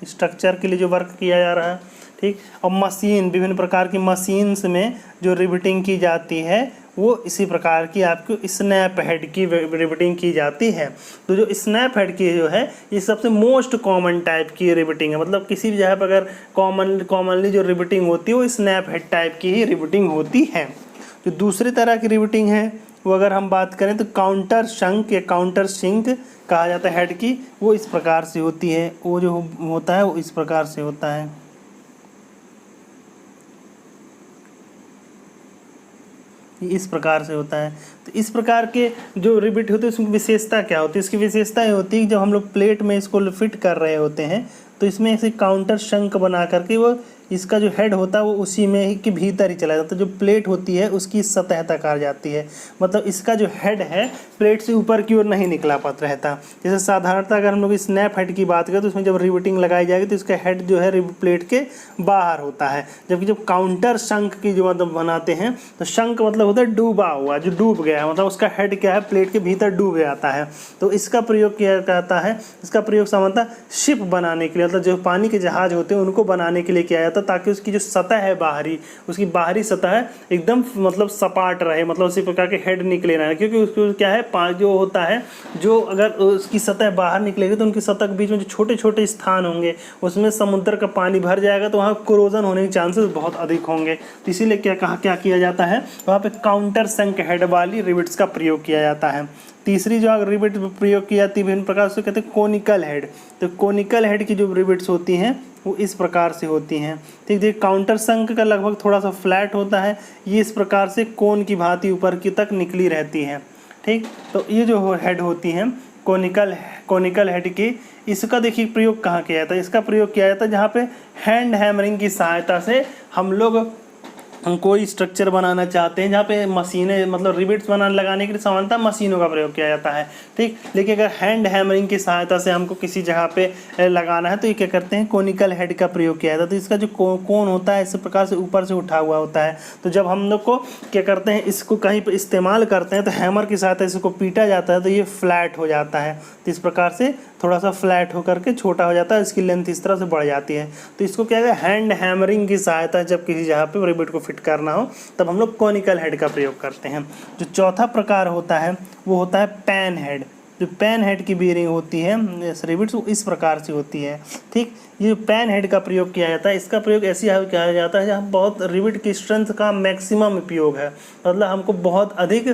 S1: स्ट्रक्चर के लिए जो वर्क किया जा रहा है, ठीक। और मशीन, विभिन्न प्रकार की मशीन्स में जो रिवेटिंग की जाती है वो इसी प्रकार की आपको स्नैप हेड की रिवेटिंग की जाती है। तो जो स्नैप हेड की जो है ये सबसे मोस्ट कॉमन टाइप की रिवेटिंग है, मतलब किसी भी जगह पर अगर कॉमनली जो रिवेटिंग होती है वो स्नैप हेड टाइप की ही रिवेटिंग होती है। जो दूसरी तरह की रिवेटिंग है वो अगर हम बात करें तो काउंटर शंक या काउंटर सिंक कहा जाता है हेड की, वो इस प्रकार से होती है। वो जो होता है वो इस प्रकार से होता है, इस प्रकार से होता है। तो इस प्रकार के जो रिबिट होते हैं उसकी विशेषता क्या होती है? इसकी विशेषता ये होती है कि जब हम लोग प्लेट में इसको फिट कर रहे होते हैं तो इसमें ऐसे काउंटर शंक बना करके वो इसका जो हेड होता है वो उसी में ही के भीतर ही चला जाता है, जो प्लेट होती है उसकी सतह तक आ जाती है। मतलब इसका जो हेड है प्लेट से ऊपर की ओर नहीं निकला पाता रहता। जैसे साधारणतः अगर हम लोग स्नैप हेड की बात करें तो उसमें जब रिवेटिंग लगाई जाएगी तो इसका हेड जो है प्लेट के बाहर होता है, जबकि जब काउंटर शंक की जो मतलब बनाते हैं तो शंक मतलब होता है डूबा हुआ, जो डूब गया है, मतलब उसका हेड क्या है प्लेट के भीतर डूब जाता है। तो इसका प्रयोग किया जाता है, इसका प्रयोग सामान्यतः शिप बनाने के लिए, मतलब जो पानी के जहाज होते हैं उनको बनाने के लिए किया जाता है, ताकि उसकी जो सतह है बाहरी, उसकी बाहरी सतह एकदम मतलब सपाट रहे, मतलब उसी प्रकार के हेड निकले ना, क्योंकि उसको क्या है जो होता है, जो अगर उसकी सतह बाहर निकलेगी तो उनकी सतह के बीच में जो छोटे छोटे स्थान होंगे उसमें समुद्र का पानी भर जाएगा तो वहाँ कोरोजन होने के चांसेस बहुत अधिक होंगे। तो इसीलिए क्या किया जाता है, वहाँ पे काउंटर संक हेड वाली रिविट्स का प्रयोग किया जाता है। तीसरी जो अगर रिविट प्रयोग की जाती है विभिन्न प्रकार से कहते हैं कोनिकल हेड। तो कोनिकल हेड की जो रिविट्स होती हैं वो इस प्रकार से होती हैं। ठीक देखिए, काउंटर संक का लगभग थोड़ा सा फ्लैट होता है, ये इस प्रकार से कोन की भांति ऊपर की तक निकली रहती हैं। ठीक, तो ये जो हेड होती हैं कोनिकल हेड की, इसका देखिए प्रयोग कहाँ किया जाता है? इसका प्रयोग किया जाता है जहाँ पे हैंड हैमरिंग की सहायता से हम लोग कोई स्ट्रक्चर बनाना चाहते हैं, जहाँ पे मशीनें मतलब रिबिट्स लगाने के लिए सामान्यतः मशीनों का प्रयोग किया जाता है। ठीक, लेकिन अगर हैंड हैमरिंग की सहायता से हमको किसी जगह पे लगाना है तो ये क्या करते हैं, कोनिकल हेड का प्रयोग किया जाता है। तो इसका जो कोन होता है इस प्रकार से ऊपर से उठा हुआ होता है। तो जब हम लोग को क्या करते हैं, इसको कहीं पर इस्तेमाल करते हैं तो हैमर की सहायता से इसको पीटा जाता है तो ये फ्लैट हो जाता है। तो इस प्रकार से थोड़ा सा फ्लैट होकर के छोटा हो जाता है, इसकी लेंथ इस तरह से बढ़ जाती है। तो इसको क्या है, हैंड हैमरिंग की सहायता जब किसी जगह पे रिबिट को फिट करना हो तब हम लोग कोनिकल हेड का प्रयोग करते हैं। जो चौथा प्रकार होता है वो होता है पैन हेड। जो पैन हेड की बीयरिंग होती है रिबिट्स वो इस प्रकार से होती है। ठीक, ये पैन हेड का प्रयोग किया जाता है, इसका प्रयोग ऐसी जगह किया जाता है जहाँ बहुत रिबिट की स्ट्रेंथ का मैक्सिमम उपयोग है, मतलब हमको बहुत अधिक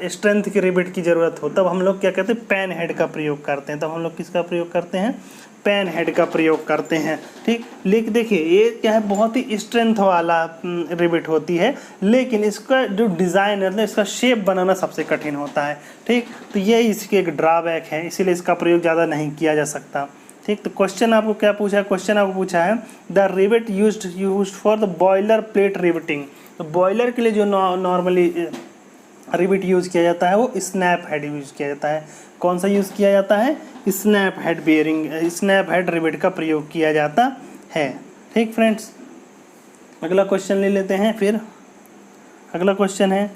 S1: स्ट्रेंथ की रिबिट की ज़रूरत हो, तब हम लोग क्या कहते हैं, पैन हेड का प्रयोग करते हैं। तब हम लोग किसका प्रयोग करते हैं, पैन हेड का प्रयोग करते हैं। ठीक, लेकिन देखिए ये क्या है, बहुत ही स्ट्रेंथ वाला रिबिट होती है, लेकिन इसका जो डिज़ाइन है, मतलब इसका शेप बनाना सबसे कठिन होता है। ठीक, तो ये इसकी एक ड्रॉबैक है, इसीलिए इसका प्रयोग ज़्यादा नहीं किया जा सकता। ठीक, तो क्वेश्चन आपको क्या पूछा है, क्वेश्चन आपको पूछा है the rivet used for the boiler plate riveting. तो बॉयलर के लिए जो नॉर्मली रिबिट यूज़ किया जाता है वो स्नैप हेड यूज़ किया जाता है। कौन सा यूज़ किया जाता है, snap head bearing, snap head rivet का प्रयोग किया जाता है। ठीक फ्रेंड्स, अगला क्वेश्चन ले लेते हैं। फिर अगला क्वेश्चन है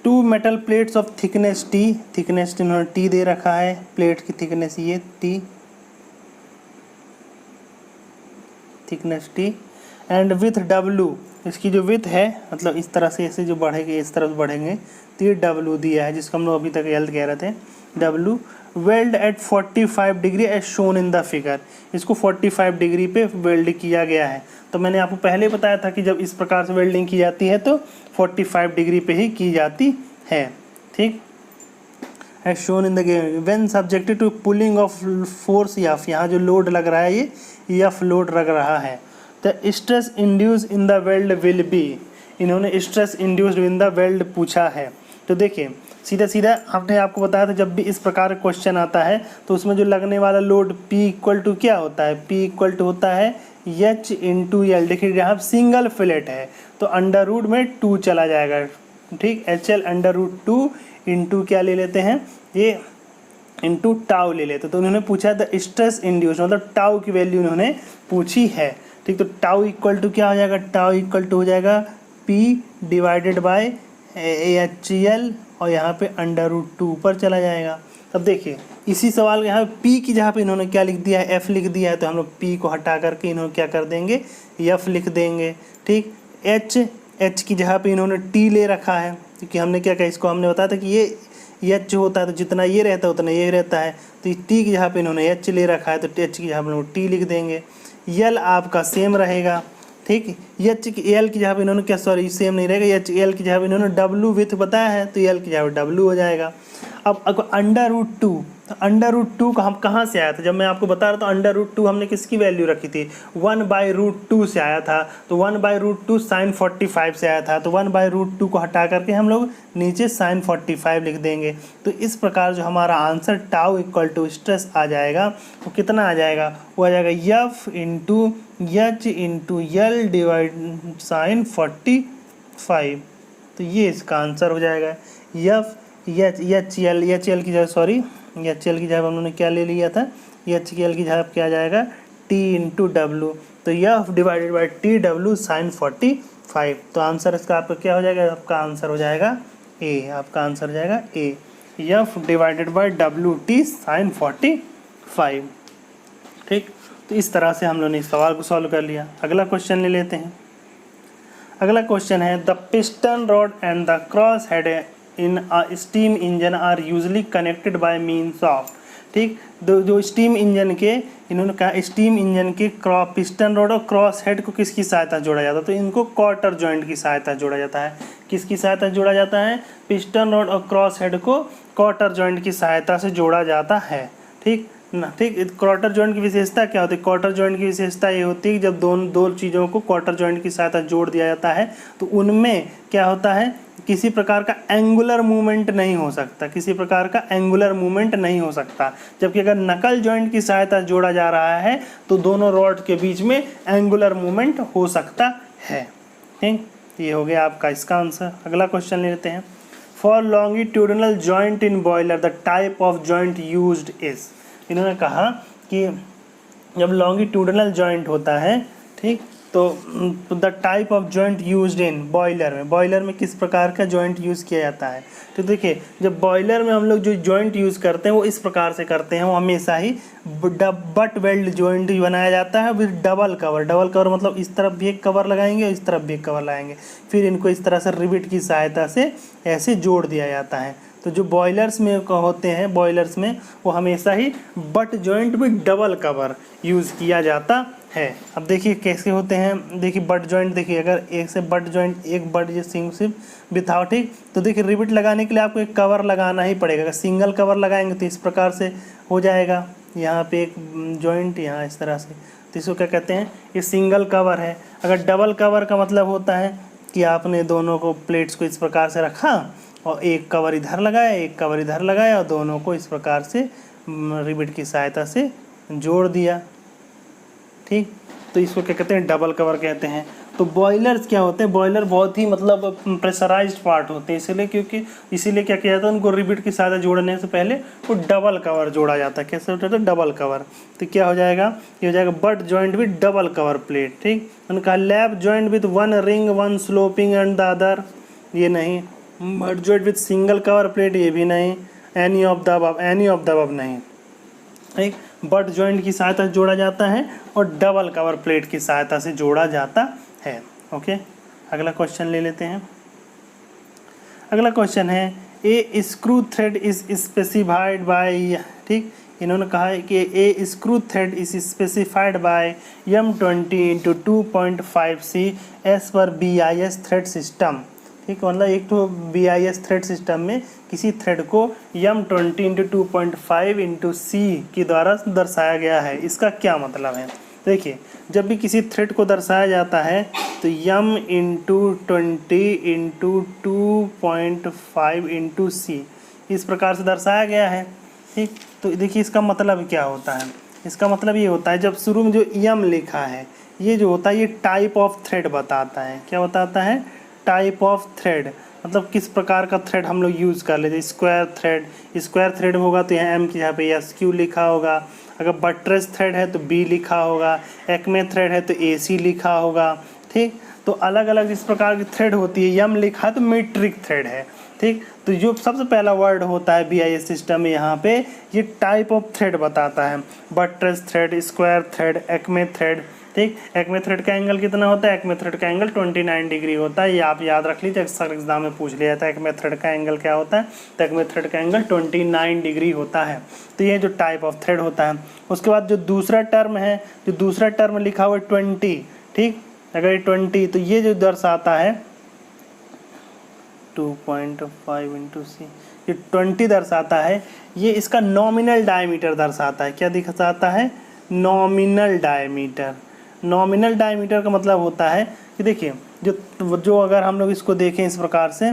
S1: 2 metal plates of thickness T. Thickness इन्होंने टी दे रखा है, प्लेट की थिकनेस ये T, thickness T and with W. इसकी जो विथ है मतलब इस तरह से ऐसे जो बढ़ेंगे इस तरफ बढ़ेंगे तो ये डब्लू दिया है, जिसको हम लोग अभी तक एल कह रहे थे, W weld at 45 degree as shown in the figure. इसको 45 डिग्री पे वेल्ड किया गया है। तो मैंने आपको पहले बताया था कि जब इस प्रकार से वेल्डिंग की जाती है तो 45 डिग्री पे ही की जाती है। ठीक, as shown in the when subjected to pulling of force F, यहाँ जो लोड लग रहा है ये एफ लोड लग रहा है। The stress induce in the weld will be, इन्होंने stress induced in the weld पूछा है। तो देखिए सीधा सीधा हमने आपको बताया था जब भी इस प्रकार का क्वेश्चन आता है तो उसमें जो लगने वाला लोड P इक्वल टू क्या होता है, P इक्वल टू होता है H इंटू एल। देखिए यहाँ सिंगल फिलेट है तो अंडर रूट में 2 चला जाएगा। ठीक, HL अंडर रूट 2 इंटू क्या ले लेते हैं, ये इंटू टाउ ले लेते। तो उन्होंने पूछा द स्ट्रेस इंड्यूस, मतलब टाउ की वैल्यू उन्होंने पूछी है। ठीक, तो टाउ इक्वल टू क्या हो जाएगा, टाउ इक्वल टू हो जाएगा P डिवाइडेड बाय HL और यहाँ पे अंडर रूट 2 ऊपर चला जाएगा। अब देखिए इसी सवाल यहाँ P की जगह पे इन्होंने क्या लिख दिया है, F लिख दिया है, तो हम लोग P को हटा करके इन्होंने क्या कर देंगे, F लिख देंगे। ठीक, H की जगह पे इन्होंने T ले रखा है, क्योंकि हमने क्या कहा, इसको हमने बताया था कि ये H जो होता है तो जितना ये रहता है उतना ये रहता है, तो T की जगह पे इन्होंने H ले रखा है तो H की जगह पे हम लोग T लिख देंगे। L आपका सेम रहेगा, ठीक, एच एल की जगह पे इन्होंने क्या, सॉरी सेम नहीं रहेगा, एच एल की जगह पे इन्होंने डब्ल्यू विथ बताया है तो एल की जगह पे डब्ल्यू हो जाएगा। अब अंडर रूट 2, तो अंडर रूट 2 का हम कहाँ से आया था, जब मैं आपको बता रहा था अंडर रूट 2 हमने किसकी वैल्यू रखी थी, 1/√2 से आया था, तो 1/√2 sin 45 से आया था, तो 1/√2 को हटा करके हम लोग नीचे sin 45 लिख देंगे। तो इस प्रकार जो हमारा answer tau equal to stress आ जाएगा वो कितना आ जाएगा, वो आ जाएगा F into H into L divide sin 45। तो ये इसका आंसर हो जाएगा। एच एल की जगह, सॉरी एच एल की जगह हम लोगों ने क्या ले लिया था, एच एल की जगह क्या आ जाएगा टी इंटू डब्ल्यू, तो F divided by T W sin 45। तो आंसर इसका आपका क्या हो जाएगा, आपका आंसर हो जाएगा ए, आपका आंसर हो जाएगा A, F divided by W T sin 45। ठीक, तो इस तरह से हम लोगों ने इस सवाल को सॉल्व कर लिया। अगला क्वेश्चन ले लेते हैं। अगला क्वेश्चन है the piston rod and the crosshead in a steam engine are usually connected by means of. ठीक, जो स्टीम इंजन के, इन्होंने कहा स्टीम इंजन के पिस्टन रॉड और क्रॉस हेड को किसकी सहायता जोड़ा जाता है, तो इनको क्वार्टर जॉइंट की सहायता जोड़ा जाता है। किसकी सहायता जोड़ा जाता है, पिस्टन रॉड और क्रॉस हेड को क्वार्टर जॉइंट की सहायता से जोड़ा जाता है। ठीक ना, ठीक, क्वार्टर जॉइंट की विशेषता क्या होती है, क्वार्टर जॉइंट की विशेषता ये होती है कि जब दो चीज़ों को क्वार्टर जॉइंट की सहायता जोड़ दिया जाता है तो उनमें क्या होता है, किसी प्रकार का एंगुलर मूवमेंट नहीं हो सकता, किसी प्रकार का एंगुलर मूवमेंट नहीं हो सकता। जबकि अगर नकल जॉइंट की सहायता जोड़ा जा रहा है तो दोनों रॉड के बीच में एंगुलर मूवमेंट हो सकता है। ठीक, ये हो गया आपका इसका आंसर। अगला क्वेश्चन ले लेते हैं। For longitudinal joint in boiler the type of joint used is. इन्होंने कहा कि जब लॉन्गिट्यूडिनल जॉइंट होता है, ठीक, तो the type of joint used in boiler में किस प्रकार का जॉइंट यूज़ किया जाता है। तो देखिए, जब बॉयलर में हम लोग जो जॉइंट यूज़ करते हैं वो इस प्रकार से करते हैं, वो हमेशा ही बट वेल्ड जॉइंट बनाया जाता है विद डबल कवर मतलब इस तरफ भी एक कवर लगाएंगे और इस तरफ भी एक कवर लगाएंगे, फिर इनको इस तरह से रिविट की सहायता से ऐसे जोड़ दिया जाता है। तो जो बॉयलर्स में होते हैं, बॉयलर्स में वो हमेशा ही बट जॉइंट में डबल कवर यूज़ किया जाता है। अब देखिए कैसे होते हैं, देखिए बट जॉइंट, देखिए अगर एक से बट जॉइंट, एक बट ये सिर्फ बिताओ, ठीक, तो देखिए रिविट लगाने के लिए आपको एक कवर लगाना ही पड़ेगा। अगर सिंगल कवर लगाएंगे तो इस प्रकार से हो जाएगा, यहाँ पे एक जॉइंट यहाँ इस तरह से, तो इसको क्या कहते हैं, ये सिंगल कवर है। अगर डबल कवर का मतलब होता है कि आपने दोनों को प्लेट्स को इस प्रकार से रखा और एक कवर इधर लगाया, एक कवर इधर लगाया और दोनों को इस प्रकार से रिविट की सहायता से जोड़ दिया। ठीक, तो इसको क्या कहते हैं, डबल कवर कहते हैं। तो बॉयलर्स क्या होते हैं, बॉयलर बहुत ही मतलब प्रेशराइज्ड पार्ट होते हैं, इसीलिए क्या किया जाता है, उनको रिविट की सहायता जोड़ने से पहले वो डबल कवर जोड़ा जाता है। कैसे होता है, डबल कवर। तो क्या हो जाएगा, ये हो जाएगा butt joint with double cover plate. ठीक, उनका lap joint with one ring one sloping and the other, ये नहीं। Butt joint with single cover plate, ये भी नहीं। एनी ऑफ द अबव नहीं। एक बट जॉइंट की सहायता से जोड़ा जाता है और डबल कवर प्लेट की सहायता से जोड़ा जाता है। ओके, अगला क्वेश्चन ले लेते हैं। अगला क्वेश्चन है a screw thread is specified by, ठीक, इन्होंने कहा है कि a screw thread is specified by M20 × 2.5C as per BIS thread system. ठीक, मतलब एक तो BIS थ्रेड सिस्टम में किसी थ्रेड को M20 × 2.5 C के द्वारा दर्शाया गया है। इसका क्या मतलब है, देखिए, जब भी किसी थ्रेड को दर्शाया जाता है तो M/20 × 2.5 C इस प्रकार से दर्शाया गया है। ठीक, तो देखिए इसका मतलब क्या होता है, इसका मतलब ये होता है जब शुरू में जो M लिखा है ये जो होता है ये टाइप ऑफ थ्रेड बताता है। क्या बताता है, टाइप ऑफ थ्रेड, मतलब किस प्रकार का थ्रेड हम लोग यूज़ कर लेते हैं। स्क्वायर थ्रेड होगा तो यहाँ M की यहाँ पे SQ लिखा होगा। अगर बट्रेस थ्रेड है तो B लिखा होगा। एक्मे थ्रेड है तो AC लिखा होगा। ठीक, तो अलग अलग जिस प्रकार की थ्रेड होती है, M लिखा है तो मीट्रिक थ्रेड है। ठीक, तो जो सबसे पहला वर्ड होता है BIS सिस्टम में यहाँ पे ये टाइप ऑफ थ्रेड बताता है। Buttress thread, square thread, Acme thread. ठीक, एक्मे थ्रेड का एंगल कितना होता है, एक्मे थ्रेड का एंगल 29 डिग्री होता है। ये आप याद रख लीजिए, अक्सर एग्जाम में पूछ लिया जाता है एक्मे थ्रेड का एंगल क्या होता है, तो एक्मे थ्रेड का एंगल 29 डिग्री होता है। तो ये जो टाइप ऑफ थ्रेड होता है। उसके बाद जो दूसरा टर्म है, जो दूसरा टर्म लिखा हुआ है 20, ठीक, अगर 20 तो ये जो दर्शाता है 2.5 इंटू सी, ये 20 दर्शाता है, ये इसका नॉमिनल डायमीटर दर्शाता है। क्या दिखाता है? Nominal diameter. नॉमिनल डायमीटर का मतलब होता है कि देखिए जो अगर हम लोग इसको देखें इस प्रकार से,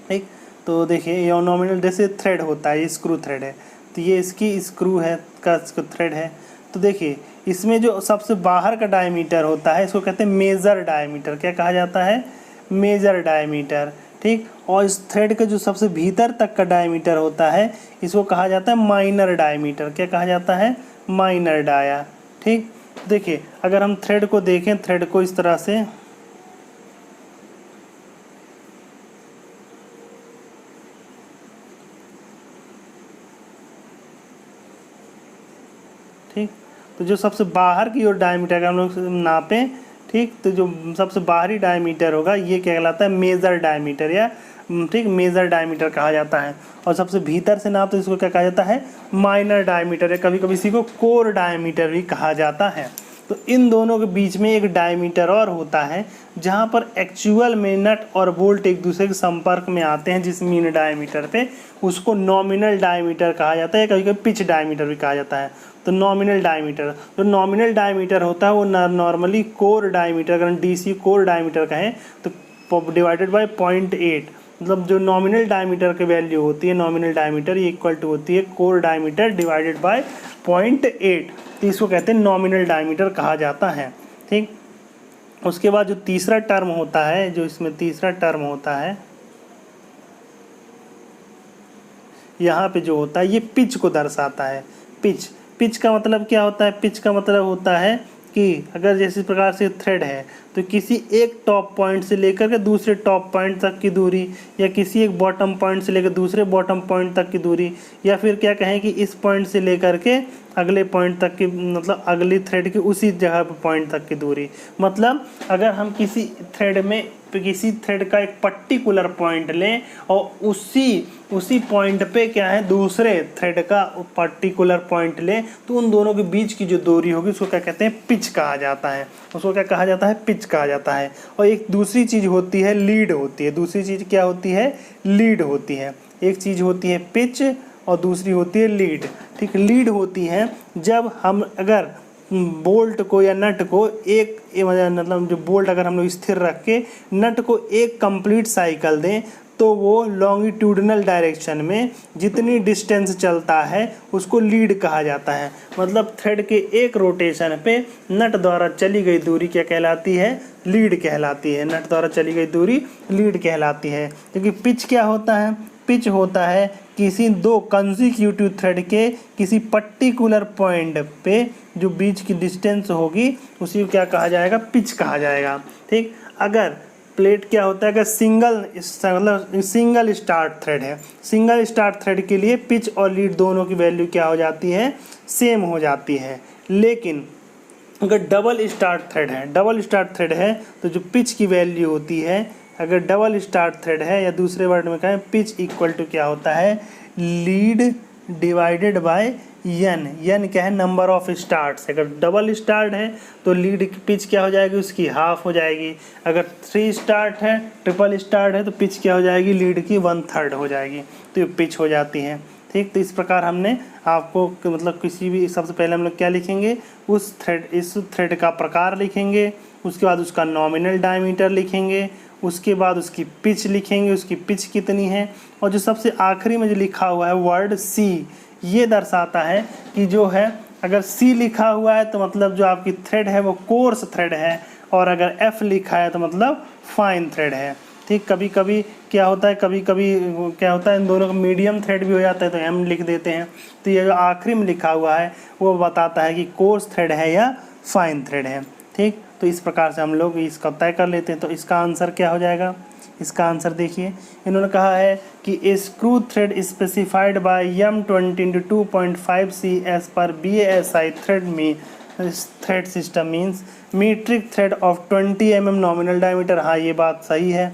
S1: ठीक, तो देखिए ये नॉमिनल जैसे थ्रेड होता है, ये स्क्रू थ्रेड है, तो ये इसकी स्क्रू है का थ्रेड है। तो देखिए इसमें जो सबसे बाहर का डायमीटर होता है इसको कहते हैं मेजर डायमीटर। क्या कहा जाता है? Major diameter. ठीक, और इस थ्रेड का जो सबसे भीतर तक का डायमीटर होता है इसको कहा जाता है माइनर डायमीटर। क्या कहा जाता है? Minor dia. ठीक, देखिए अगर हम थ्रेड को देखें, थ्रेड को इस तरह से, ठीक, तो जो सबसे बाहर की ओर डायमीटर का हम लोग नापें, ठीक, तो जो सबसे बाहरी डायमीटर होगा ये क्या कहलाता है? मेजर डायमीटर, या ठीक मेजर डायमीटर कहा जाता है। और सबसे भीतर से नाप तो इसको क्या कहा जाता है? माइनर डायमीटर, या कभी कभी इसी को कोर डायमीटर भी कहा जाता है। तो इन दोनों के बीच में एक डायमीटर और होता है जहाँ पर एक्चुअल में नट और बोल्ट एक दूसरे के संपर्क में आते हैं जिस मीन डायमीटर पे, उसको नॉमिनल डायमीटर कहा जाता है, कभी कभी पिच डायमीटर भी कहा जाता है। तो नॉमिनल डायमीटर, जो नॉमिनल डायमीटर होता है वो नॉर्मली कोर डायमीटर, अगर डीसी कोर डायमीटर कहें तो डिवाइडेड बाय 0.8, मतलब जो नॉमिनल डायमीटर की वैल्यू होती है, नॉमिनल डायमीटर ये इक्वल टू होती है कोर डायमीटर डिवाइडेड बाय 0.8, तो इसको कहते हैं नॉमिनल डायमीटर कहा जाता है। ठीक, उसके बाद जो तीसरा टर्म होता है, जो इसमें तीसरा टर्म होता है यहाँ पे जो होता है ये पिच को दर्शाता है। पिच, पिच का मतलब क्या होता है? पिच का मतलब होता है कि अगर जैसे प्रकार से थ्रेड है तो किसी एक टॉप पॉइंट से लेकर के दूसरे टॉप पॉइंट तक की दूरी, या किसी एक बॉटम पॉइंट से लेकर दूसरे बॉटम पॉइंट तक की दूरी, या फिर क्या कहें कि इस पॉइंट से लेकर के अगले पॉइंट तक की, मतलब अगली थ्रेड की उसी जगह पर पॉइंट तक की दूरी। मतलब अगर हम किसी थ्रेड में किसी थ्रेड का एक पर्टिकुलर पॉइंट लें और उसी पॉइंट पे क्या है दूसरे थ्रेड का पर्टिकुलर पॉइंट लें, तो उन दोनों के बीच की जो दूरी होगी उसको क्या कहते हैं? पिच कहा जाता है। उसको क्या कहा जाता है? पिच कहा जाता है। और एक दूसरी चीज़ होती है लीड होती है। दूसरी चीज़ क्या होती है? लीड होती है। एक चीज़ होती है पिच और दूसरी होती है लीड। ठीक, लीड होती है जब हम अगर बोल्ट को या नट को एक मतलब जो बोल्ट अगर हम लोग स्थिर रख के नट को एक कंप्लीट साइकिल दें तो वो लॉन्गिट्यूडनल डायरेक्शन में जितनी डिस्टेंस चलता है उसको लीड कहा जाता है। मतलब थ्रेड के एक रोटेशन पे नट द्वारा चली गई दूरी क्या कहलाती है? लीड कहलाती है। नट द्वारा चली गई दूरी लीड कहलाती है। क्योंकि पिच क्या होता है? पिच होता है किसी दो कंसेक्यूटिव थ्रेड के किसी पर्टिकुलर पॉइंट पे जो बीच की डिस्टेंस होगी उसी को क्या कहा जाएगा? पिच कहा जाएगा। ठीक, अगर प्लेट क्या होता है? अगर सिंगल स्टार्ट थ्रेड है, सिंगल स्टार्ट थ्रेड के लिए पिच और लीड दोनों की वैल्यू क्या हो जाती है? सेम हो जाती है। लेकिन अगर डबल स्टार्ट थ्रेड है तो जो पिच की वैल्यू होती है, अगर डबल स्टार्ट थ्रेड है या दूसरे वर्ड में कहें पिच इक्वल टू क्या होता है? लीड डिवाइडेड बाय यन। यन क्या है? Number of starts. अगर डबल स्टार्ट है तो लीड की पिच क्या हो जाएगी? उसकी हाफ हो जाएगी। अगर 3 स्टार्ट है, ट्रिपल स्टार्ट है तो पिच क्या हो जाएगी? लीड की 1/3 हो जाएगी, तो ये पिच हो जाती है। ठीक, तो इस प्रकार हमने आपको मतलब किसी भी, सबसे पहले हम लोग क्या लिखेंगे? इस थ्रेड का प्रकार लिखेंगे, उसके बाद उसका नॉमिनल डायमीटर लिखेंगे, उसके बाद उसकी पिच लिखेंगे, उसकी पिच कितनी है, और जो सबसे आखिरी में जो लिखा हुआ है वर्ड सी, ये दर्शाता है कि जो है अगर सी लिखा हुआ है तो मतलब जो आपकी थ्रेड है वो कोर्स थ्रेड है, और अगर एफ लिखा है तो मतलब फाइन थ्रेड है। ठीक, कभी कभी क्या होता है, कभी कभी क्या होता है इन दोनों का मीडियम थ्रेड भी हो जाता है तो एम लिख देते हैं। तो ये जो आखिरी में लिखा हुआ है वो बताता है कि कोर्स थ्रेड है या फाइन थ्रेड है। ठीक, तो इस प्रकार से हम लोग इसका तय कर लेते हैं। तो इसका आंसर क्या हो जाएगा? इसका आंसर देखिए, इन्होंने कहा है कि a screw thread specified by M20 C as per BASI thread system means metric thread of 20 mm nominal diameter. हाँ, ये बात सही है।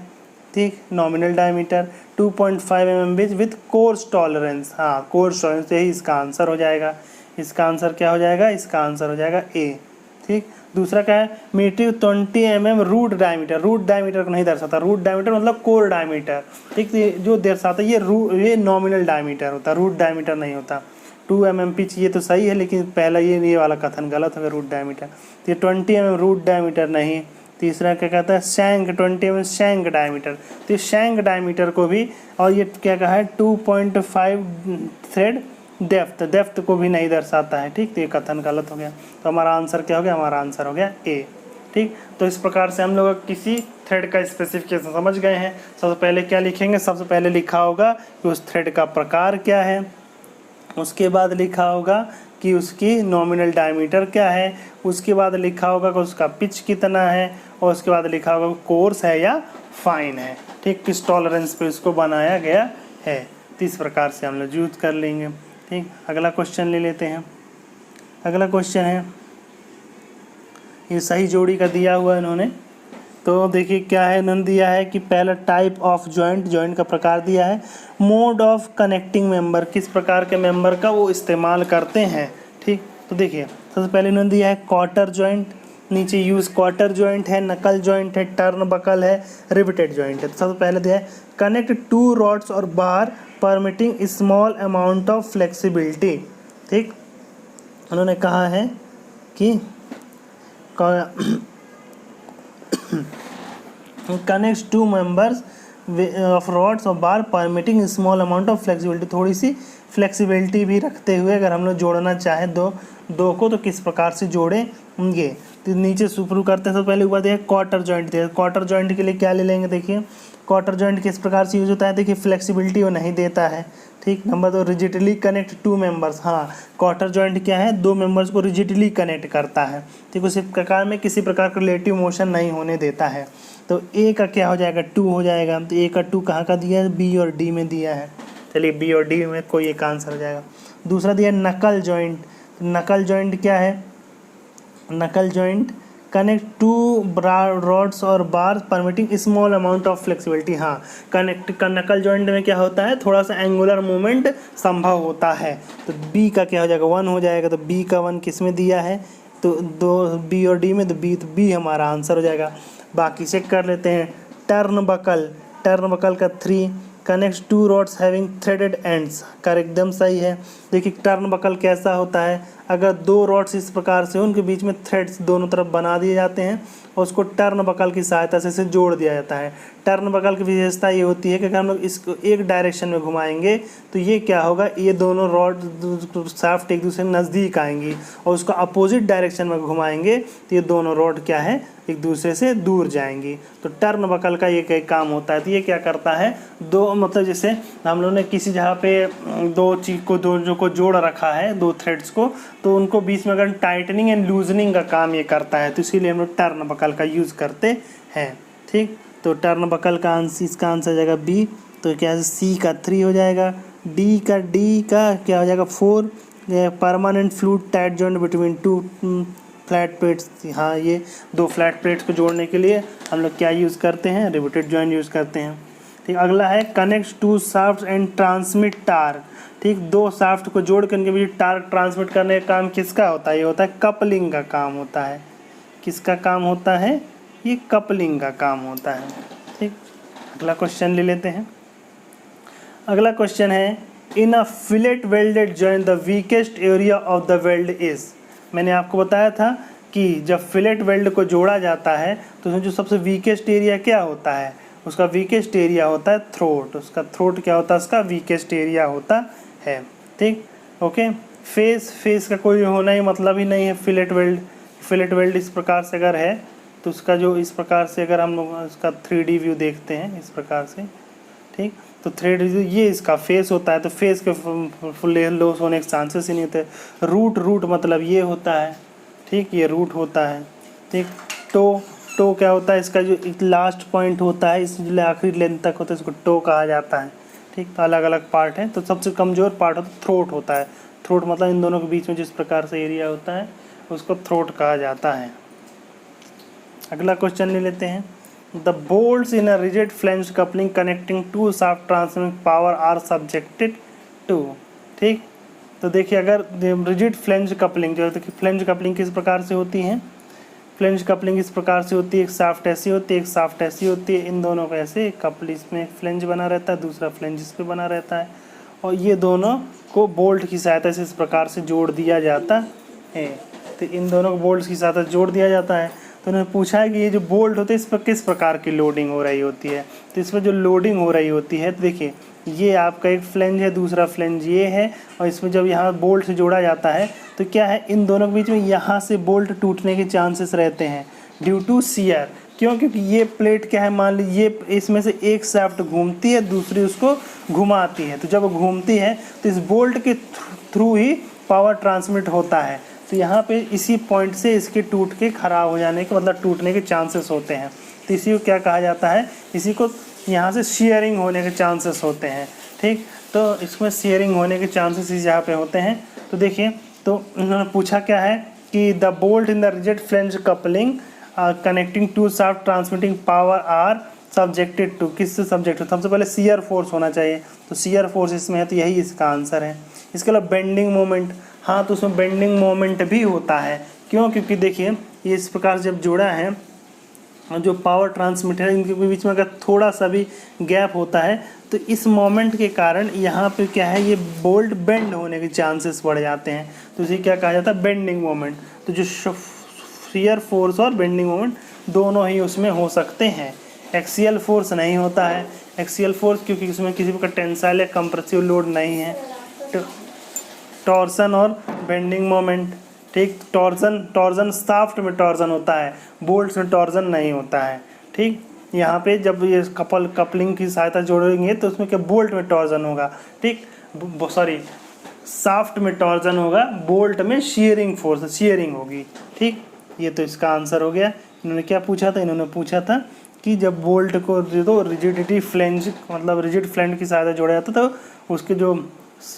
S1: ठीक, nominal diameter 2.5 mm with coarse tolerance. हाँ, कोर्स टॉलरेंस, यही इसका आंसर हो जाएगा। इसका आंसर क्या हो जाएगा? इसका आंसर हो जाएगा ए। ठीक। दूसरा क्या है, मीटिव 20 mm root diameter. Root diameter को नहीं दर्शाता, रूट डायमीटर मतलब कोर डायमीटर, ठीक। जो दर्शाता है ये नॉमिनल डायमीटर होता है, रूट डायमीटर नहीं होता। 2 mm पिच ये तो सही है, लेकिन पहला ये वाला कथन गलत है, रूट डायमीटर। तो ये 20 mm रूट डायमीटर नहीं। तीसरा क्या कहता है, शैंक 20 mm शैंक डायमीटर। तो ये शैंक डायमीटर को भी, और ये क्या कहा है 2.5 थ्रेड डेप्थ को भी नहीं दर्शाता है, ठीक। तो ये कथन गलत हो गया। तो हमारा आंसर क्या हो गया, हमारा आंसर हो गया ए, ठीक। तो इस प्रकार से हम लोग किसी थ्रेड का स्पेसिफिकेशन समझ गए हैं। सबसे पहले क्या लिखेंगे, सबसे पहले लिखा होगा कि उस थ्रेड का प्रकार क्या है, उसके बाद लिखा होगा कि उसकी नॉमिनल डायमीटर क्या है, उसके बाद लिखा होगा कि उसका पिच कितना है, और उसके बाद लिखा होगा कोर्स है या फाइन है, ठीक, किस टॉलरेंस पे उसको बनाया गया है। तो इस प्रकार से हम लोग यूज कर लेंगे, ठीक। अगला क्वेश्चन ले लेते हैं। अगला क्वेश्चन है, ये सही जोड़ी का दिया हुआ इन्होंने। तो देखिए क्या है, इन्होंने दिया है कि पहला टाइप ऑफ जॉइंट का प्रकार दिया है, मोड ऑफ कनेक्टिंग मेंबर, किस प्रकार के मेंबर का वो इस्तेमाल करते हैं, ठीक। तो देखिए सबसे पहले इन्होंने दिया है क्वार्टर जॉइंट, नीचे यूज क्वार्टर जॉइंट है, नकल जॉइंट है, टर्न बकल है, रिवेटेड जॉइंट है। तो सबसे पहले दिया है कनेक्ट 2 रॉड्स और bar permitting small amount of flexibility, ठीक। उन्होंने कहा है कि कनेक्ट्स 2 मेंबर्स ऑफ रॉड्स और bar permitting small amount of flexibility, थोड़ी सी फ्लेक्सिबिलिटी भी रखते हुए अगर हम लोग जोड़ना चाहें दो को तो किस प्रकार से जोड़ेंगे। तो नीचे शुरू करते हैं। तो पहले ऊपर देखिए क्वार्टर जॉइंट दिया, क्वार्टर जॉइंट के लिए क्या ले लेंगे, देखिए क्वार्टर जॉइंट किस प्रकार से यूज होता है, देखिए फ्लेक्सिबिलिटी वो नहीं देता है, ठीक। नंबर 2 रिजिडली कनेक्ट 2 मेंबर्स, हाँ क्वार्टर जॉइंट क्या है, 2 मेंबर्स को रिजिडली कनेक्ट करता है, ठीक। उसी प्रकार में किसी प्रकार का रिलेटिव मोशन नहीं होने देता है। तो ए का क्या हो जाएगा, 2 हो जाएगा। तो ए का 2 कहाँ का दिया है, बी और डी में दिया है। चलिए बी और डी में कोई एक आंसर हो जाएगा। दूसरा दिया नकल जॉइंट, नकल जॉइंट क्या है, नकल जॉइंट कनेक्ट 2 रॉड्स और bar permitting small amount of flexibility, हाँ नकल जॉइंट में क्या होता है, थोड़ा सा एंगुलर मूवमेंट संभव होता है। तो बी का क्या हो जाएगा, 1 हो जाएगा। तो बी का 1 किस में दिया है, तो 2 बी और डी में, तो बी हमारा आंसर हो जाएगा। बाकी चेक कर लेते हैं। टर्न बकल का 3 connects 2 rods having threaded ends, कर एकदम सही है। देखिए टर्न बकल कैसा होता है, अगर 2 रॉड्स इस प्रकार से उनके बीच में थ्रेड्स दोनों तरफ बना दिए जाते हैं और उसको टर्न बकल की सहायता से इसे जोड़ दिया जाता है। टर्न बकल की विशेषता ये होती है कि अगर हम लोग इसको एक डायरेक्शन में घुमाएंगे तो ये क्या होगा, ये दोनों रॉड शाफ्ट एक दूसरे के नज़दीक आएंगी, और उसको अपोजिट डायरेक्शन में घुमाएंगे तो ये दोनों रॉड क्या है, एक दूसरे से दूर जाएंगी। तो टर्न बकल का ये काम होता है। तो ये क्या करता है, दो मतलब जैसे हम लोगों ने किसी जगह पे दो चीज़ को को जोड़ रखा है, 2 थ्रेड्स को, तो उनको बीच में अगर टाइटनिंग एंड लूजनिंग का काम ये करता है। तो इसीलिए हम लोग टर्न बकल का यूज़ करते हैं, ठीक। तो टर्न बकल का इसका आंसर हो जाएगा बी। तो क्या है, सी का 3 हो जाएगा। डी का क्या हो जाएगा 4, permanent fluid tight joint between 2 flat plates, हाँ ये 2 फ्लैट प्लेट्स को जोड़ने के लिए हम लोग क्या यूज़ करते हैं, रिवेटेड जॉइंट यूज़ करते हैं, ठीक। अगला है connect 2 shaft and transmit torque, ठीक। 2 शाफ्ट को जोड़ कर उनके बीच टार्क ट्रांसमिट करने का काम किसका होता है, ये होता है कपलिंग का काम होता है। किसका काम होता है, ये कपलिंग का काम होता है, ठीक। अगला क्वेश्चन ले लेते हैं। अगला क्वेश्चन है, in a fillet welded joint the weakest area of the weld is. मैंने आपको बताया था कि जब फिलेट वेल्ड को जोड़ा जाता है तो उसमें जो सबसे वीकेस्ट एरिया क्या होता है, उसका वीकेस्ट एरिया होता है थ्रोट। उसका थ्रोट क्या होता है, उसका वीकेस्ट एरिया होता है, ठीक। ओके, फेस का कोई होना ही मतलब ही नहीं है। फिलेट वेल्ड इस प्रकार से अगर है तो उसका जो इस प्रकार से अगर हम लोग इसका 3D व्यू देखते हैं इस प्रकार से, ठीक। तो 3D ये इसका फेस होता है। तो फेस के फुल लॉस होने के चांसेस ही नहीं होते। रूट मतलब ये होता है, ठीक, ये रूट होता है, ठीक। टो क्या होता है, इसका जो लास्ट पॉइंट होता है, इस जो आखिरी लेंथ तक होता है इसको टो कहा जाता है, ठीक। तो अलग अलग पार्ट है। तो सबसे कमज़ोर पार्ट होता है थ्रोट होता है। थ्रोट मतलब इन दोनों के बीच में जिस प्रकार से एरिया होता है उसको थ्रोट कहा जाता है। अगला क्वेश्चन ले लेते हैं। The bolts in a rigid flange coupling connecting 2 shaft transmit power are subjected to, ठीक। तो देखिए अगर रिजिड फ्लेंज कपलिंग जो है, देखिए फ्लेंज कपलिंग किस प्रकार से होती है, फ्लेंज कपलिंग इस प्रकार से होती है, एक शाफ्ट ऐसी होती है, एक शाफ्ट ऐसी होती है, इन दोनों को ऐसे कपल, इसमें एक फ्लेंज बना रहता है, दूसरा फ्लेंज इस पे बना रहता है, और ये दोनों को बोल्ट की सहायता से इस प्रकार से जोड़ दिया जाता है। तो इन दोनों को बोल्ट की सहायता से जोड़ दिया जाता है। तो उन्होंने पूछा है कि ये जो बोल्ट होते हैं इस पर किस प्रकार की लोडिंग हो रही होती है। तो इस पर जो लोडिंग हो रही होती है, तो देखिए ये आपका एक फ्लेंज है, दूसरा फ्लेंज ये है, और इसमें जब यहाँ बोल्ट से जोड़ा जाता है तो क्या है, इन दोनों के बीच में यहाँ से बोल्ट टूटने के चांसेस रहते हैं ड्यू टू शियर। क्यों? क्योंकि ये प्लेट क्या है, मान लीजिए ये इसमें से एक शाफ्ट घूमती है, दूसरी उसको घुमाती है, तो जब वो घूमती है तो इस बोल्ट के थ्रू ही पावर ट्रांसमिट होता है। तो यहाँ पे इसी पॉइंट से इसके टूट के ख़राब हो जाने के, मतलब टूटने के चांसेस होते हैं। तो इसी को क्या कहा जाता है, इसी को यहाँ से शेयरिंग होने के चांसेस होते हैं। ठीक, तो इसमें शेयरिंग होने के चांसेस इस यहाँ पे होते हैं। तो देखिए, तो उन्होंने पूछा क्या है कि the bolt in the rigid flange coupling connecting two shaft transmitting power are subjected to, किससे सब्जेक्ट हो, सबसे पहले शियर फोर्स होना चाहिए। तो शियर फोर्स इसमें है, तो यही इसका आंसर है। इसके अलावा बेंडिंग मोमेंट, हाँ तो उसमें बेंडिंग मोमेंट भी होता है। क्यों? क्योंकि देखिए ये इस प्रकार जब जुड़ा है, जो पावर ट्रांसमीटर इनके बीच में अगर थोड़ा सा भी गैप होता है तो इस मोमेंट के कारण यहाँ पे क्या है, ये बोल्ट बेंड होने के चांसेस बढ़ जाते हैं। तो इसे क्या कहा जाता है, बेंडिंग मोमेंट। तो जो शियर फोर्स और बेंडिंग मोमेंट दोनों ही उसमें हो सकते हैं। एक्सियल फोर्स नहीं होता है, एक्सियल फोर्स क्योंकि इसमें किसी प्रकार टेंसाइल या कंप्रेसिव लोड नहीं है। टॉर्सन और बेंडिंग मोमेंट, ठीक, टॉर्जन शाफ्ट में टॉर्जन होता है, बोल्ट्स में टॉर्जन नहीं होता है। ठीक, यहाँ पे जब ये कपलिंग की सहायता जोड़ेंगे तो उसमें क्या, बोल्ट में टॉर्जन होगा। ठीक, सॉरी, शाफ्ट में टॉर्जन होगा, बोल्ट में शियरिंग फोर्स, शियरिंग होगी। ठीक, ये तो इसका आंसर हो गया। इन्होंने क्या पूछा था, इन्होंने पूछा था कि जब बोल्ट को तो रिजिडिटी फ्लेंज, मतलब रिजिड फ्लेंज की सहायता जोड़ा जाता तो उसके जो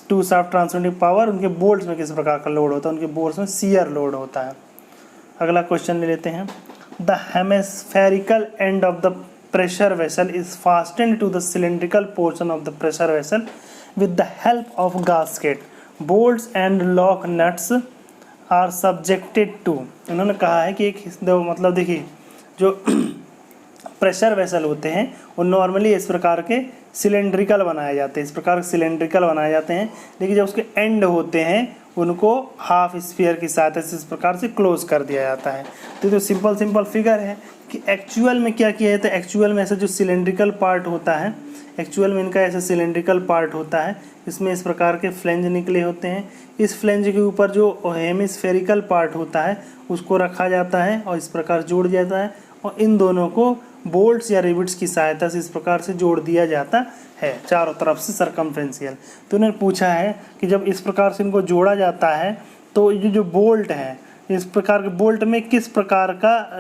S1: टू शाफ्ट ट्रांसमिटिंग पावर, उनके बोल्ट्स में किस प्रकार का लोड होता है, उनके बोल्ट्स में शियर लोड होता है। अगला क्वेश्चन ले लेते हैं। The hemispherical end of the pressure vessel is fastened to the cylindrical portion of the pressure vessel with the help of gasket, bolts and lock nuts are subjected to. इन्होंने कहा है कि एक मतलब देखिए जो प्रेशर वेसल होते हैं वो नॉर्मली इस प्रकार के सिलेंड्रिकल बनाए जाते हैं, इस प्रकार सिलेंड्रिकल बनाए जाते हैं, लेकिन जब उसके एंड होते हैं उनको हाफ स्फीयर की सहायता से इस प्रकार से क्लोज कर दिया जाता है। तो सिंपल फिगर है कि एक्चुअल में क्या किया जाता है, एक्चुअल में ऐसा जो सिलेंड्रिकल पार्ट होता है, एक्चुअल में इनका ऐसा सिलेंड्रिकल पार्ट होता है, इसमें इस प्रकार के फ्लेंज निकले होते हैं। इस फ्लेंज के ऊपर जो हेमिस्फेरिकल पार्ट होता है उसको रखा जाता है और इस प्रकार जोड़ दिया जाता है, और इन दोनों को बोल्ट्स या रिविट्स की सहायता से इस प्रकार से जोड़ दिया जाता है चारों तरफ से सर्कमफ्रेंशियल। तो उन्होंने पूछा है कि जब इस प्रकार से इनको जोड़ा जाता है तो ये जो बोल्ट है, इस प्रकार के बोल्ट में किस प्रकार का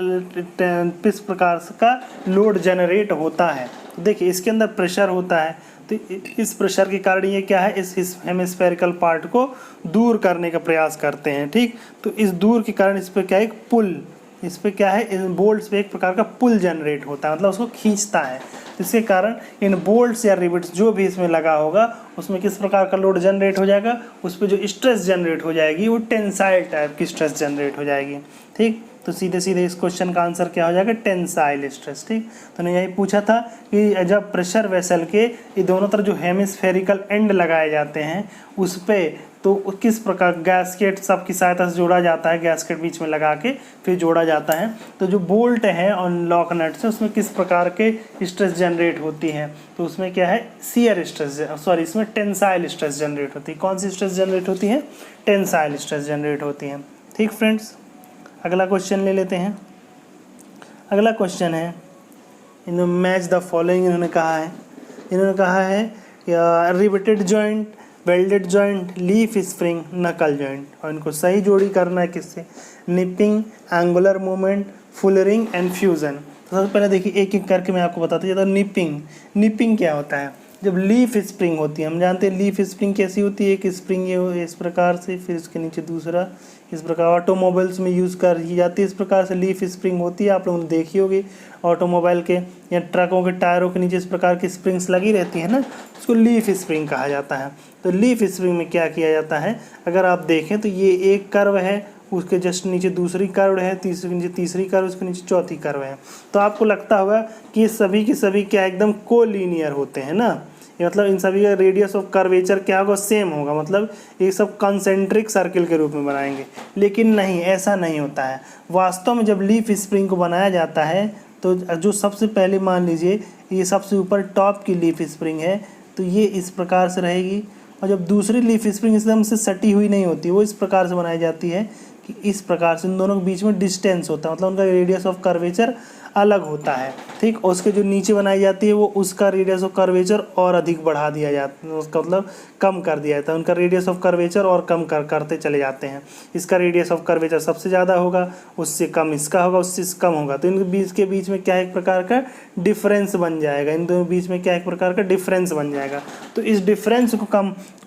S1: लोड जनरेट होता है। तो देखिए इसके अंदर प्रेशर होता है, तो इस प्रेशर के कारण ये क्या है, इस हेमिस्फेरिकल पार्ट को दूर करने का प्रयास करते हैं। ठीक, तो इस दूर के कारण इस पर क्या है, एक पुल, इस पे क्या है, इन बोल्ट्स पे एक प्रकार का पुल जनरेट होता है, मतलब उसको खींचता है। इसके कारण इन बोल्ट्स या रिविट्स जो भी इसमें लगा होगा उसमें किस प्रकार का लोड जनरेट हो जाएगा, उस पर जो स्ट्रेस जनरेट हो जाएगी वो टेंसाइल टाइप की स्ट्रेस जनरेट हो जाएगी। ठीक, तो सीधे सीधे इस क्वेश्चन का आंसर क्या हो जाएगा, टेंसाइल स्ट्रेस। ठीक, तो उन्होंने यही पूछा था कि जब प्रेशर वेसल के ये दोनों तरफ जो हेमिस्फेरिकल एंड लगाए जाते हैं उस पर तो किस प्रकार गैसकेट सब की सहायता से जोड़ा जाता है, गैसकेट बीच में लगा के फिर जोड़ा जाता है। तो जो बोल्ट है और लॉक नट से उसमें किस प्रकार के स्ट्रेस जनरेट होती है, तो उसमें क्या है, शियर स्ट्रेस, सॉरी इसमें टेंसाइल स्ट्रेस जनरेट होती है। कौन सी स्ट्रेस जनरेट होती है, टेंसाइल स्ट्रेस जनरेट होती है। ठीक फ्रेंड्स, अगला क्वेश्चन ले लेते हैं। अगला क्वेश्चन है, इन्होंने मैच द फॉलोइंग इन्होंने कहा है riveted joint, welded joint, leaf spring, knuckle joint, और इनको सही जोड़ी करना है किससे, nipping, angular movement, fullering and fusion. तो सबसे पहले देखिए एक एक करके मैं आपको बताता जाता हूँ। निपिंग क्या होता है, जब लीफ स्प्रिंग होती है, हम जानते हैं लीफ स्प्रिंग कैसी होती है, एक स्प्रिंग ये इस प्रकार से, फिर इसके नीचे दूसरा इस प्रकार, ऑटोमोबाइल्स में यूज़ की जाती है, इस प्रकार से लीफ स्प्रिंग होती है, आप लोगों ने देखी होगी ऑटोमोबाइल के या ट्रकों के टायरों के नीचे इस प्रकार की स्प्रिंग्स लगी रहती है ना, उसको लीफ स्प्रिंग कहा जाता है। तो लीफ स्प्रिंग में क्या किया जाता है, अगर आप देखें तो ये एक कर्व है उसके जस्ट नीचे दूसरी कर्व है, तीसरी नीचे तीसरी कर्व, उसके नीचे चौथी कर्व है। तो आपको लगता होगा कि ये सभी के सभी क्या एकदम कोलिनियर होते हैं ना, ये मतलब इन सभी का रेडियस ऑफ कर्वेचर क्या होगा, सेम होगा, मतलब ये सब कंसेंट्रिक सर्किल के रूप में बनाएंगे। लेकिन नहीं, ऐसा नहीं होता है। वास्तव में जब लीफ स्प्रिंग को बनाया जाता है तो जो सबसे पहले मान लीजिए ये सबसे ऊपर टॉप की लीफ स्प्रिंग है तो ये इस प्रकार से रहेगी, और जब दूसरी लीफ स्प्रिंग एकदम से सटी हुई नहीं होती, वो इस प्रकार से बनाई जाती है कि इस प्रकार से इन दोनों के बीच में डिस्टेंस होता है, मतलब उनका रेडियस ऑफ कर्वेचर अलग होता है। ठीक, और उसके जो नीचे बनाई जाती है वो उसका रेडियस ऑफ कर्वेचर और अधिक बढ़ा दिया जाता है, उसका मतलब कम कर दिया जाता है, उनका रेडियस ऑफ कर्वेचर और कम करते चले जाते हैं। इसका रेडियस ऑफ कर्वेचर सबसे ज़्यादा होगा, उससे कम इसका होगा, उससे कम होगा, तो इनके बीच में क्या एक प्रकार का डिफरेंस बन जाएगा, इन दोनों बीच में क्या एक प्रकार का डिफरेंस बन जाएगा। तो इस डिफरेंस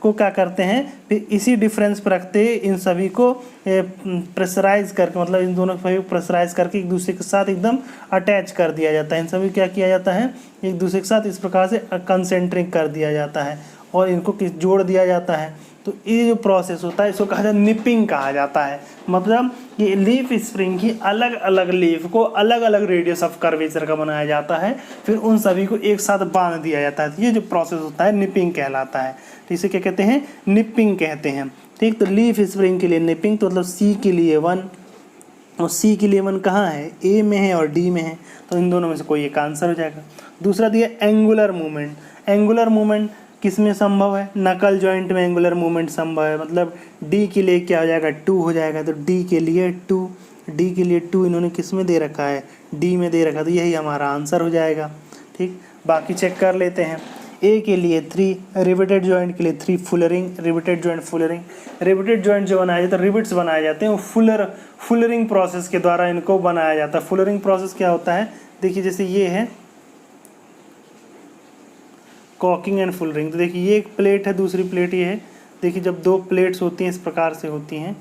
S1: को क्या करते हैं, फिर इसी डिफरेंस पर रखते इन सभी को प्रेशराइज करके, मतलब इन दोनों को प्रेशराइज करके एक दूसरे के साथ एकदम अटैच कर दिया जाता है। इन सभी क्या किया जाता है, एक दूसरे के साथ इस प्रकार से कंसेंट्रिक कर दिया जाता है और इनको जोड़ दिया जाता है। तो ये जो प्रोसेस होता है इसको कहा जाता है निपिंग कहा जाता है। मतलब ये लीफ स्प्रिंग की अलग अलग लीफ को अलग अलग रेडियस ऑफ कर्वेचर का बनाया जाता है, फिर उन सभी को एक साथ बांध दिया जाता है। ये जो प्रोसेस होता है निपिंग कहलाता है। तो इसे क्या कहते हैं, निपिंग कहते हैं। ठीक, तो लीफ स्प्रिंग के लिए निपिंग, तो मतलब सी के लिए 1 और सी के लिए 1 कहाँ है, ए में है और डी में है, तो इन दोनों में से कोई एक आंसर हो जाएगा। दूसरा दिया एंगुलर मूवमेंट। एंगुलर मूवमेंट किस में संभव है, नकल जॉइंट में एंगुलर मूवमेंट संभव है। मतलब डी के लिए क्या हो जाएगा, 2 हो जाएगा, तो डी के लिए 2, डी के लिए 2 इन्होंने किस में दे रखा है, डी में दे रखा है, तो यही हमारा आंसर हो जाएगा। ठीक, बाकी चेक कर लेते हैं। ए के लिए 3, रिवेटेड जॉइंट के लिए 3, फुलरिंग, रिवेटेड जॉइंट फुलरिंग। रिवेटेड जॉइंट जो बनाया जाता है, रिविट्स बनाए जाते हैं, वो फुलरिंग प्रोसेस के द्वारा इनको बनाया जाता है। फुलरिंग प्रोसेस क्या होता है, देखिए जैसे ये है कॉकिंग एंड फुलरिंग, तो देखिए ये एक प्लेट है, दूसरी प्लेट ये है। देखिए जब 2 प्लेट्स होती हैं इस प्रकार से होती हैं,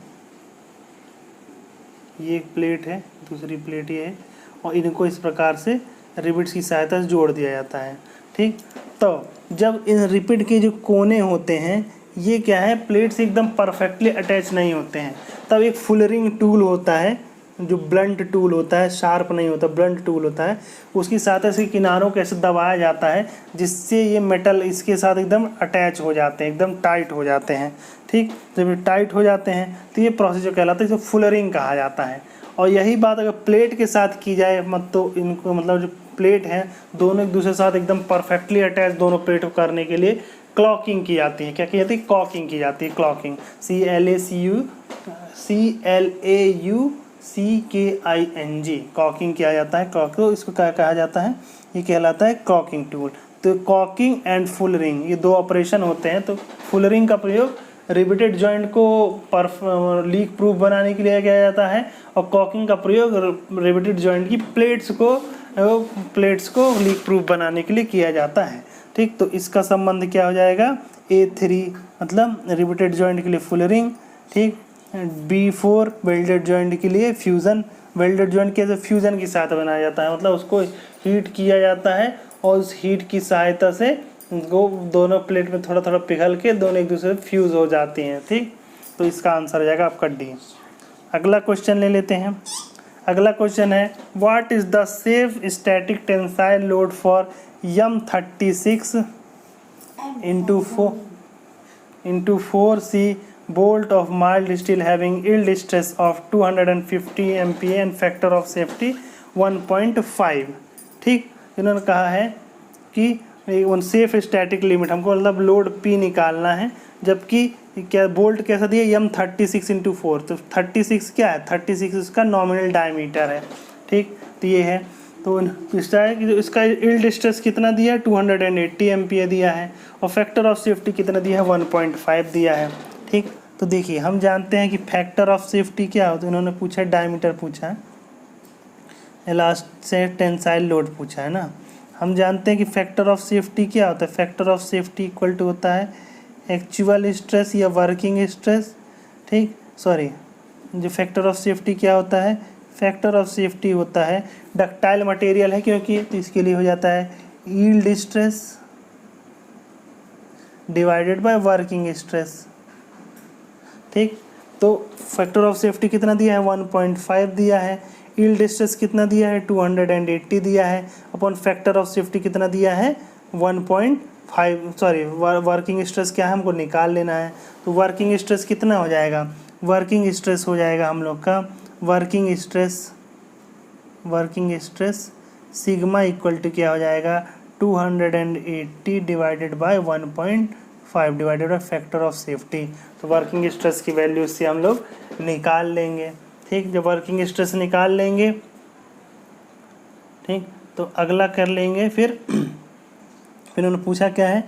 S1: ये एक प्लेट है, दूसरी प्लेट ये है, और इनको इस प्रकार से रिविट्स की सहायता से जोड़ दिया जाता है। ठीक, तो जब इन रिपिड के जो कोने होते हैं ये क्या है, प्लेट से एकदम परफेक्टली अटैच नहीं होते हैं, तब एक फुलरिंग टूल होता है, जो ब्लंट टूल होता है, शार्प नहीं होता, ब्लंट टूल होता है, उसकी सहायता से किनारों को ऐसे दबाया जाता है जिससे ये मेटल इसके साथ एकदम अटैच हो जाते हैं, एकदम टाइट हो जाते हैं। ठीक, जब ये टाइट हो जाते हैं तो ये प्रोसेस जो कहलाता है इसे फुलरिंग कहा जाता है। और यही बात अगर प्लेट के साथ की जाए मत, तो इनको मतलब जो प्लेट है दोनों एक दूसरे के साथ एकदम परफेक्टली अटैच दोनों प्लेट को करने के लिए क्लॉकिंग की जाती है। क्या की जाती है, कॉकिंग की जाती है, क्लॉकिंग, CLACUCKING, कॉकिंग किया जाता है। क्लॉक, तो इसको क्या कहा जाता है, ये कहलाता है कॉकिंग टूल। तो कॉकिंग एंड फुलरिंग ये 2 ऑपरेशन होते हैं। तो फुलरिंग का प्रयोग रिवेटेड जॉइंट को लीक प्रूफ बनाने के लिए किया जाता है, और कॉकिंग का प्रयोग रिवेटेड जॉइंट की प्लेट्स को लीक प्रूफ बनाने के लिए किया जाता है। ठीक, तो इसका संबंध क्या हो जाएगा, A3 मतलब रिवेटेड जॉइंट के लिए फुलरिंग। ठीक, B4 वेल्डेड जॉइंट के लिए फ्यूज़न। वेल्डेड जॉइंट कैसे, फ्यूज़न की सहायता बनाया जाता है, मतलब उसको हीट किया जाता है और उस हीट की सहायता से वो दोनों प्लेट में थोड़ा थोड़ा पिघल के दोनों एक दूसरे से फ्यूज़ हो जाती हैं। ठीक, तो इसका आंसर हो जाएगा आपका डी। अगला क्वेश्चन ले लेते हैं। अगला क्वेश्चन है, what is the safe static tensile load for M36 into 4C bolt of mild steel having yield stress of 250 MPa and factor of safety 1.5। ठीक, इन्होंने कहा है कि सेफ स्टैटिक लिमिट हमको मतलब लोड P निकालना है, जबकि क्या बोल्ट कैसा दिया, M36/4, तो 36 क्या है, 36 इसका नॉमिनल डायमीटर है। ठीक, तो ये है, तो इसका यील्ड स्ट्रेस कितना दिया है, 280 MPa दिया है, और फैक्टर ऑफ सेफ्टी कितना दिया है, 1.5 दिया है। ठीक, तो देखिए हम जानते हैं कि फैक्टर ऑफ सेफ्टी क्या होता है, इन्होंने पूछा डायमीटर पूछा है, लास्ट से टेंसाइल लोड पूछा है ना। हम जानते हैं कि फैक्टर ऑफ सेफ्टी क्या होता है, factor of safety equal to होता है एक्चुअल स्ट्रेस या वर्किंग स्ट्रेस। ठीक, सॉरी, जो फैक्टर ऑफ सेफ्टी क्या होता है, फैक्टर ऑफ सेफ्टी होता है, डक्टाइल मटेरियल है क्योंकि, तो इसके लिए हो जाता है yield stress divided by working stress. ठीक, तो फैक्टर ऑफ सेफ्टी कितना दिया है 1.5 दिया है, यील्ड स्ट्रेस कितना दिया है 280 दिया है, अपन फैक्टर ऑफ सेफ्टी कितना दिया है 1.5 सॉरी वर्किंग स्ट्रेस क्या है हमको निकाल लेना है। तो वर्किंग स्ट्रेस कितना हो जाएगा, वर्किंग स्ट्रेस हो जाएगा हम लोग का working stress sigma equal to क्या हो जाएगा 280 divided by 1.5 divided by factor of safety. तो वर्किंग स्ट्रेस की वैल्यू से हम लोग निकाल लेंगे। ठीक, जब वर्किंग स्ट्रेस निकाल लेंगे, ठीक, तो अगला कर लेंगे फिर उन्होंने पूछा क्या है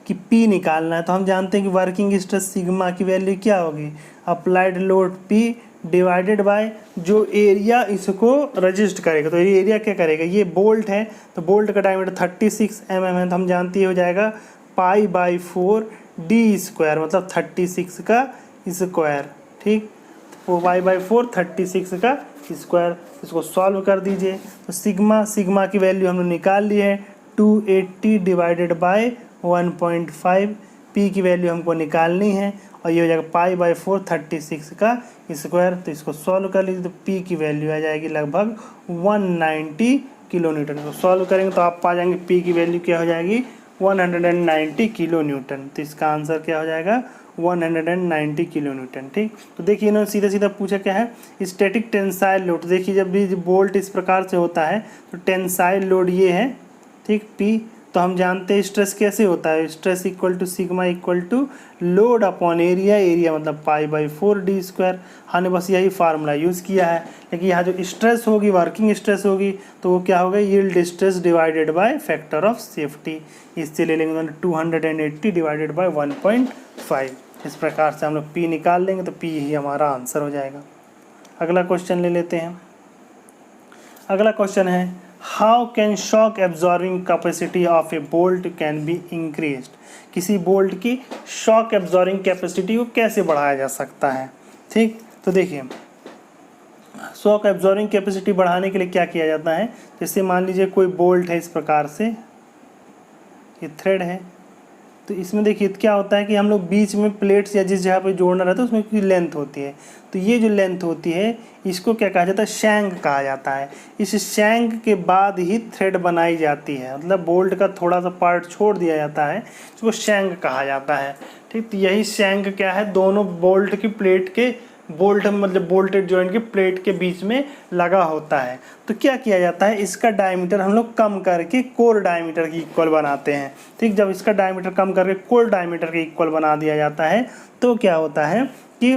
S1: कि P निकालना है। तो हम जानते हैं कि वर्किंग स्ट्रेस सिग्मा की वैल्यू क्या होगी, applied load P divided bye जो एरिया इसको रजिस्ट करेगा। तो एरिया क्या करेगा, ये बोल्ट है तो बोल्ट का डायमीटर 36 mm है, तो हम जानते ही हो जाएगा π/4 d² मतलब 36 का स्क्वायर। ठीक, तो π/4 36 का स्क्वायर। इसको सॉल्व कर दीजिए। तो सिग्मा की वैल्यू हमने निकाल ली है 280 डिवाइडेड बाय 1.5, P की वैल्यू हमको निकालनी है और ये हो जाएगा π/4 36 का स्क्वायर। तो इसको सॉल्व कर लीजिए तो P की वैल्यू आ जाएगी लगभग 190 किलो न्यूटन। तो सॉल्व करेंगे तो आप पा जाएंगे P की वैल्यू क्या हो जाएगी 190 किलो न्यूटन। तो इसका आंसर क्या हो जाएगा 190 किलो न्यूटन। ठीक, तो देखिए इन्होंने सीधा सीधा पूछा क्या है स्टैटिक टेंसाइल लोड। देखिए जब भी बोल्ट इस प्रकार से होता है तो टेंसाइल लोड ये है, ठीक, P। तो हम जानते हैं स्ट्रेस कैसे होता है, stress equal to sigma equal to load upon area, area मतलब π/4 d²। हमने बस यही फार्मूला यूज़ किया है। लेकिन यहाँ जो स्ट्रेस होगी वर्किंग स्ट्रेस होगी तो वो क्या होगा yield stress divided by factor of safety. इससे ले लेंगे 280 डिवाइडेड बाय 1.5। इस प्रकार से हम लोग P निकाल लेंगे तो P ही हमारा आंसर हो जाएगा। अगला क्वेश्चन ले लेते हैं। अगला क्वेश्चन है how can shock absorbing capacity of A bolt can be increased. किसी बोल्ट की शॉक एब्जॉर्बिंग कैपेसिटी को कैसे बढ़ाया जा सकता है। ठीक, तो देखिए शॉक एब्जॉर्बिंग कैपेसिटी बढ़ाने के लिए क्या किया जाता है, जैसे मान लीजिए कोई बोल्ट है इस प्रकार से, ये थ्रेड है, तो इसमें देखिए क्या होता है कि हम लोग बीच में प्लेट्स या जिस जगह पे जोड़ना रहता है उसमें कोई लेंथ होती है। तो ये जो लेंथ होती है इसको क्या कहा जाता है शैंक कहा जाता है। इस शैंक के बाद ही थ्रेड बनाई जाती है, मतलब बोल्ट का थोड़ा सा पार्ट छोड़ दिया जाता है, इसको शैंक कहा जाता है। ठीक, तो यही शैंक क्या है दोनों बोल्ट की प्लेट के बोल्ट मतलब बोल्टेड जॉइंट के प्लेट के बीच में लगा होता है। तो क्या किया जाता है इसका डायमीटर हम लोग कम करके कोर डायमीटर की इक्वल बनाते हैं। ठीक, जब इसका डायमीटर कम करके कोर डायमीटर के इक्वल बना दिया जाता है तो क्या होता है कि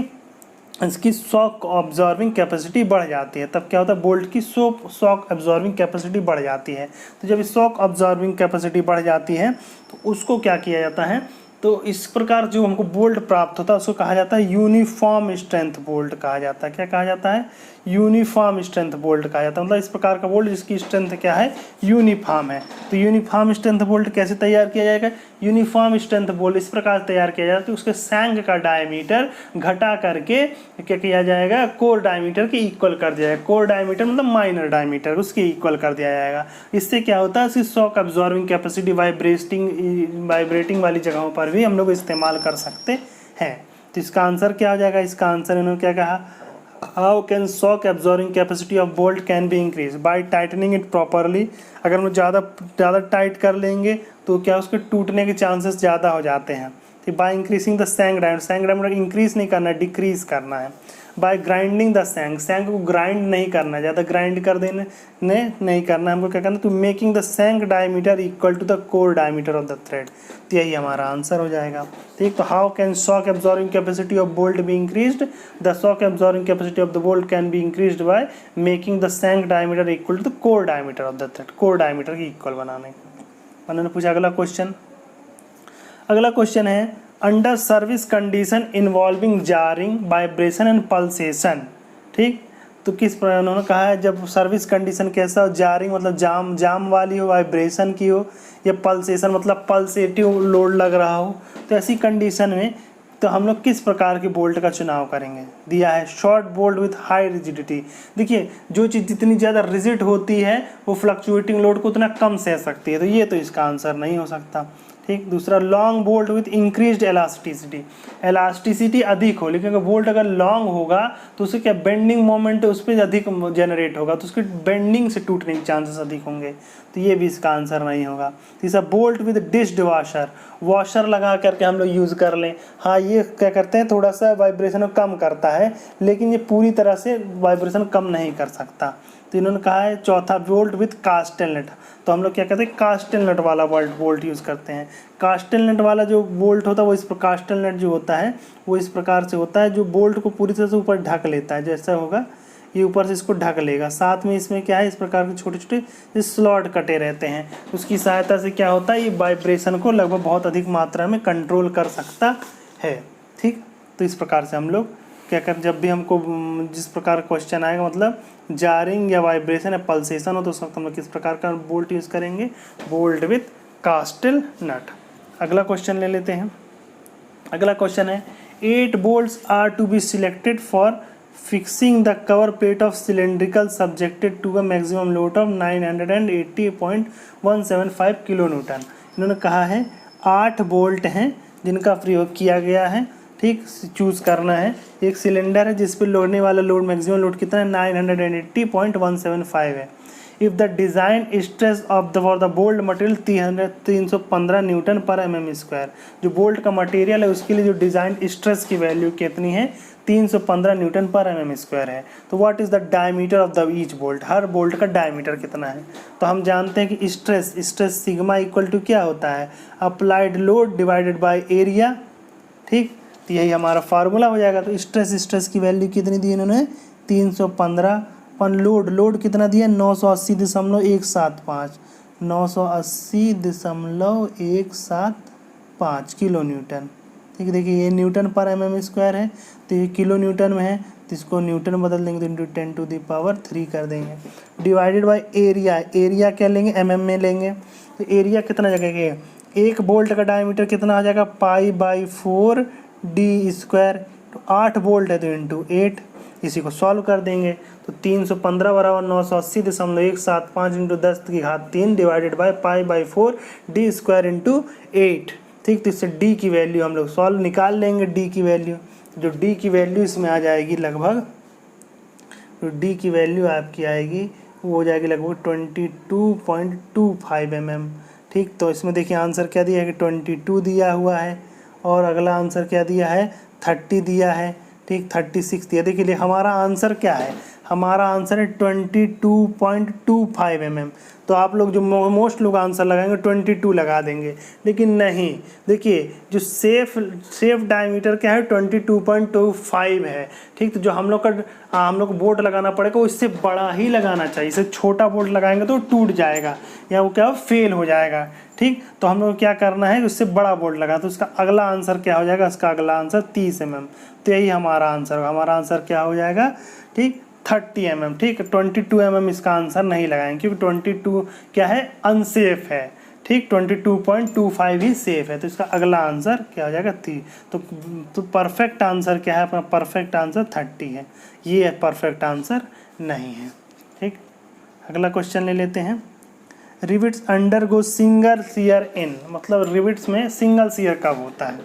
S1: इसकी शॉक ऑब्जॉर्बिंग कैपेसिटी बढ़ जाती है। तब क्या होता है बोल्ट की शॉक ऑब्जॉर्बिंग कैपेसिटी बढ़ जाती है। तो जब शॉक ऑब्जॉर्बिंग कैपेसिटी बढ़ जाती है तो उसको क्या किया जाता है, तो इस प्रकार जो हमको बोल्ट प्राप्त होता है उसको कहा जाता है यूनिफॉर्म स्ट्रेंथ बोल्ट कहा जाता है। क्या कहा जाता है यूनिफॉर्म स्ट्रेंथ बोल्ट कहा जाता है, मतलब इस प्रकार का बोल्ट जिसकी स्ट्रेंथ क्या है यूनिफॉर्म है। तो यूनिफॉर्म स्ट्रेंथ बोल्ट कैसे तैयार किया जाएगा, यूनिफॉर्म स्ट्रेंथ बोल्ट इस प्रकार तैयार किया जाता है कि उसके शैंक का डायमीटर घटा करके क्या किया जाएगा कोर डायमीटर के इक्वल कर दिया जाएगा। कोर डायमीटर मतलब माइनर डायमीटर उसके इक्वल कर दिया जाएगा। इससे क्या होता है इसकी शॉक अब्जॉर्बिंग कैपेसिटी वाइब्रेटिंग वाली जगहों पर भी हम लोग इस्तेमाल कर सकते हैं। तो इसका आंसर क्या हो जाएगा, इसका आंसर इन्होंने क्या कहा how can shock absorbing capacity of bolt can be increase by tightening it properly. अगर हम ज़्यादा टाइट कर लेंगे तो क्या उसके टूटने के चांसेस ज़्यादा हो जाते हैं। तो by increasing the shank diameter increase नहीं करना है डिक्रीज करना है। बाय ग्राइंडिंग द शैंक को ग्राइंड नहीं करना है, ज़्यादा ग्राइंड कर देने नहीं करना है, हमको क्या करना है to making the shank diameter equal to the core diameter of the thread. तो यही हमारा आंसर हो जाएगा। ठीक, तो how can shock absorbing capacity of bolt be increased, the shock absorbing capacity of the bolt can be increased by making the shank diameter equal to the core diameter of the thread. Core diameter की equal बनाने। उन्होंने पूछा अगला question है under service condition involving jarring vibration and pulsation. ठीक, तो किस पर उन्होंने कहा है जब सर्विस कंडीशन कैसा हो, जारिंग मतलब जाम वाली हो, वाइब्रेशन की हो, या पल्सेशन मतलब पल्सेटिव लोड लग रहा हो, तो ऐसी कंडीशन में तो हम लोग किस प्रकार के बोल्ट का चुनाव करेंगे। दिया है short bolt with high rigidity. देखिए जो चीज़ जितनी ज़्यादा रिजिड होती है वो फ्लक्चुएटिंग लोड को उतना कम सह सकती है, तो ये तो इसका आंसर नहीं हो सकता। ठीक। दूसरा long bolt with increased elasticity, elasticity अधिक हो, लेकिन अगर बोल्ट अगर लॉन्ग होगा तो उससे क्या बेंडिंग मोमेंट उस पर अधिक जनरेट होगा, तो उसके बेंडिंग से टूटने के चांसेस अधिक होंगे, तो ये भी इसका आंसर नहीं होगा। तीसरा बोल्ट विद डिस्ड वॉशर, वॉशर लगा करके हम लोग यूज़ कर लें, हाँ ये क्या करते हैं थोड़ा सा वाइब्रेशन कम करता है, लेकिन ये पूरी तरह से वाइब्रेशन कम नहीं कर सकता। तो इन्होंने कहा है चौथा बोल्ट विथ कास्टेल नट, तो हम लोग क्या कहते हैं कास्टेल नट वाला बोल्ट यूज़ करते हैं। कास्टेल नट वाला जो बोल्ट होता है वो इस पर कास्टेल नट जो होता है वो इस प्रकार से होता है, जो बोल्ट को पूरी तरह से ऊपर ढक लेता है, जैसा होगा ये ऊपर से इसको ढक लेगा। साथ में इसमें क्या है इस प्रकार के छोटे छोटे स्लॉट कटे रहते हैं, उसकी सहायता से क्या होता है ये वाइब्रेशन को लगभग बहुत अधिक मात्रा में कंट्रोल कर सकता है। ठीक, तो इस प्रकार से हम लोग क्या कर, जब भी हमको जिस प्रकार क्वेश्चन आएगा मतलब जारिंग या वाइब्रेशन या पल्सेशन हो तो उस वक्त हम लोग किस प्रकार का बोल्ट यूज़ करेंगे, बोल्ट विथ कास्टेल नट। अगला क्वेश्चन ले लेते हैं। अगला क्वेश्चन है 8 bolts are to be selected for fixing the cover plate of cylindrical subjected to a maximum load of 980.175 kilo newton. इन्होंने कहा है 8 बोल्ट हैं जिनका प्रयोग किया गया है, ठीक, चूज़ करना है। एक सिलेंडर है जिस पर लोडने वाला लोड मैक्सिमम लोड कितना है 980.175 है। If the design stress of the for the bolt material 315 Newton पर mm², जो बोल्ट का मटेरियल है उसके लिए जो डिज़ाइन स्ट्रेस की वैल्यू कितनी है 315 न्यूटन पर mm² है। तो what is the diameter of the each bolt, her bolt का डायमीटर कितना है। तो हम जानते हैं कि स्ट्रेस सिग्मा इक्वल टू क्या होता है, applied load divided by area, ठीक, तो यही हमारा फार्मूला हो जाएगा। तो स्ट्रेस की वैल्यू कितनी दी इन्होंने 315 पर लोड कितना दिया 980.175 980.175 किलो न्यूटन। ठीक है, देखिए ये न्यूटन पर mm² है, तो ये किलो न्यूटन में है तो इसको न्यूटन बदल देंगे तो इंटू 10⁻³ कर देंगे। डिवाइडेड बाय एरिया क्या लेंगे mm में लेंगे, तो एरिया कितना जगह, एक बोल्ट का डायमीटर कितना आ जाएगा π/4 d², तो 8 बोल्ट है तो इंटू 8, इसी को सॉल्व कर देंगे तो 315 बराबर 980.175 into 10⁻³ divided by π/4 d² into 8। ठीक, तो इससे d की वैल्यू हम लोग सॉल्व निकाल लेंगे। d की वैल्यू, जो d की वैल्यू इसमें आ जाएगी लगभग, जो d की वैल्यू आपकी आएगी वो हो जाएगी लगभग 22.25 mm। ठीक, तो इसमें देखिए आंसर क्या दिया है कि 22 दिया हुआ है और अगला आंसर क्या दिया है 30 दिया है, ठीक, 36 दिया। देखिए हमारा आंसर क्या है, हमारा आंसर है 22.25 mm। तो आप लोग जो मोस्ट लोग आंसर लगाएंगे 22 लगा देंगे, लेकिन नहीं, देखिए जो सेफ डायमीटर क्या है 22.25 है। ठीक, तो जो हम लोग को बोर्ड लगाना पड़ेगा वो इससे बड़ा ही लगाना चाहिए, इससे छोटा बोर्ड लगाएंगे तो टूट जाएगा या वो क्या फेल हो जाएगा। ठीक, तो हम लोग क्या करना है उससे बड़ा बोर्ड लगा, तो उसका अगला आंसर क्या हो जाएगा, उसका अगला आंसर 30 mm। तो यही हमारा आंसर होगा, हमारा आंसर क्या हो जाएगा, ठीक, 30 mm। ठीक, 22 mm इसका आंसर नहीं लगाएंगे क्योंकि 22 क्या है अनसेफ है, ठीक, 22.25 ही सेफ है। तो इसका अगला आंसर क्या हो जाएगा 30। तो परफेक्ट आंसर क्या है, अपना परफेक्ट आंसर 30 है, ये परफेक्ट आंसर नहीं है। ठीक, अगला क्वेश्चन ले लेते हैं। रिविट्स अंडरगो सिंगल सीयर इन, मतलब रिविट्स में सिंगल सीयर कब होता है।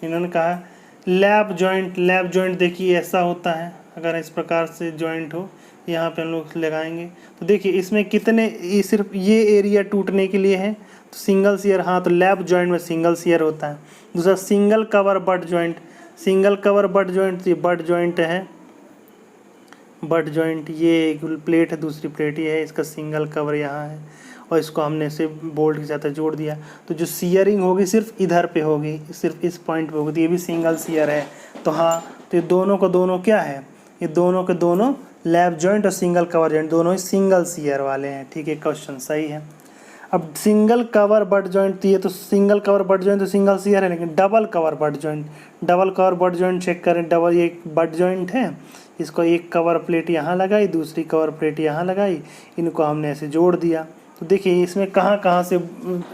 S1: इन्होंने कहा लैप जॉइंट देखिए ऐसा होता है, अगर इस प्रकार से जॉइंट हो यहाँ पे हम लोग लगाएंगे तो देखिए इसमें कितने, ये सिर्फ ये एरिया टूटने के लिए है तो सिंगल सीयर, हाँ, तो लैप जॉइंट में सिंगल सीयर होता है। दूसरा सिंगल कवर बट जॉइंट, तो ये बट जॉइंट है, बट जॉइंट ये एक प्लेट है, दूसरी प्लेट ये है, इसका सिंगल कवर यहाँ है और इसको हमने से बोल्ट के साथ जोड़ दिया, तो जो सीयरिंग होगी सिर्फ इधर पे होगी, सिर्फ इस पॉइंट पे होगी, तो ये भी सिंगल सीयर है। तो हाँ, तो ये दोनों को दोनों क्या है, ये दोनों के दोनों लैप जॉइंट और सिंगल कवर जॉइंट दोनों ही सिंगल सीयर वाले हैं। ठीक है, क्वेश्चन सही है। अब सिंगल कवर बट जॉइंट ये तो सिंगल कवर बट जॉइंट तो सिंगल सीयर है, लेकिन double cover butt joint check करें, डबल एक बट जॉइंट है, इसको एक कवर प्लेट यहाँ लगाई, दूसरी कवर प्लेट यहाँ लगाई, इनको हमने ऐसे जोड़ दिया। तो देखिए इसमें कहाँ से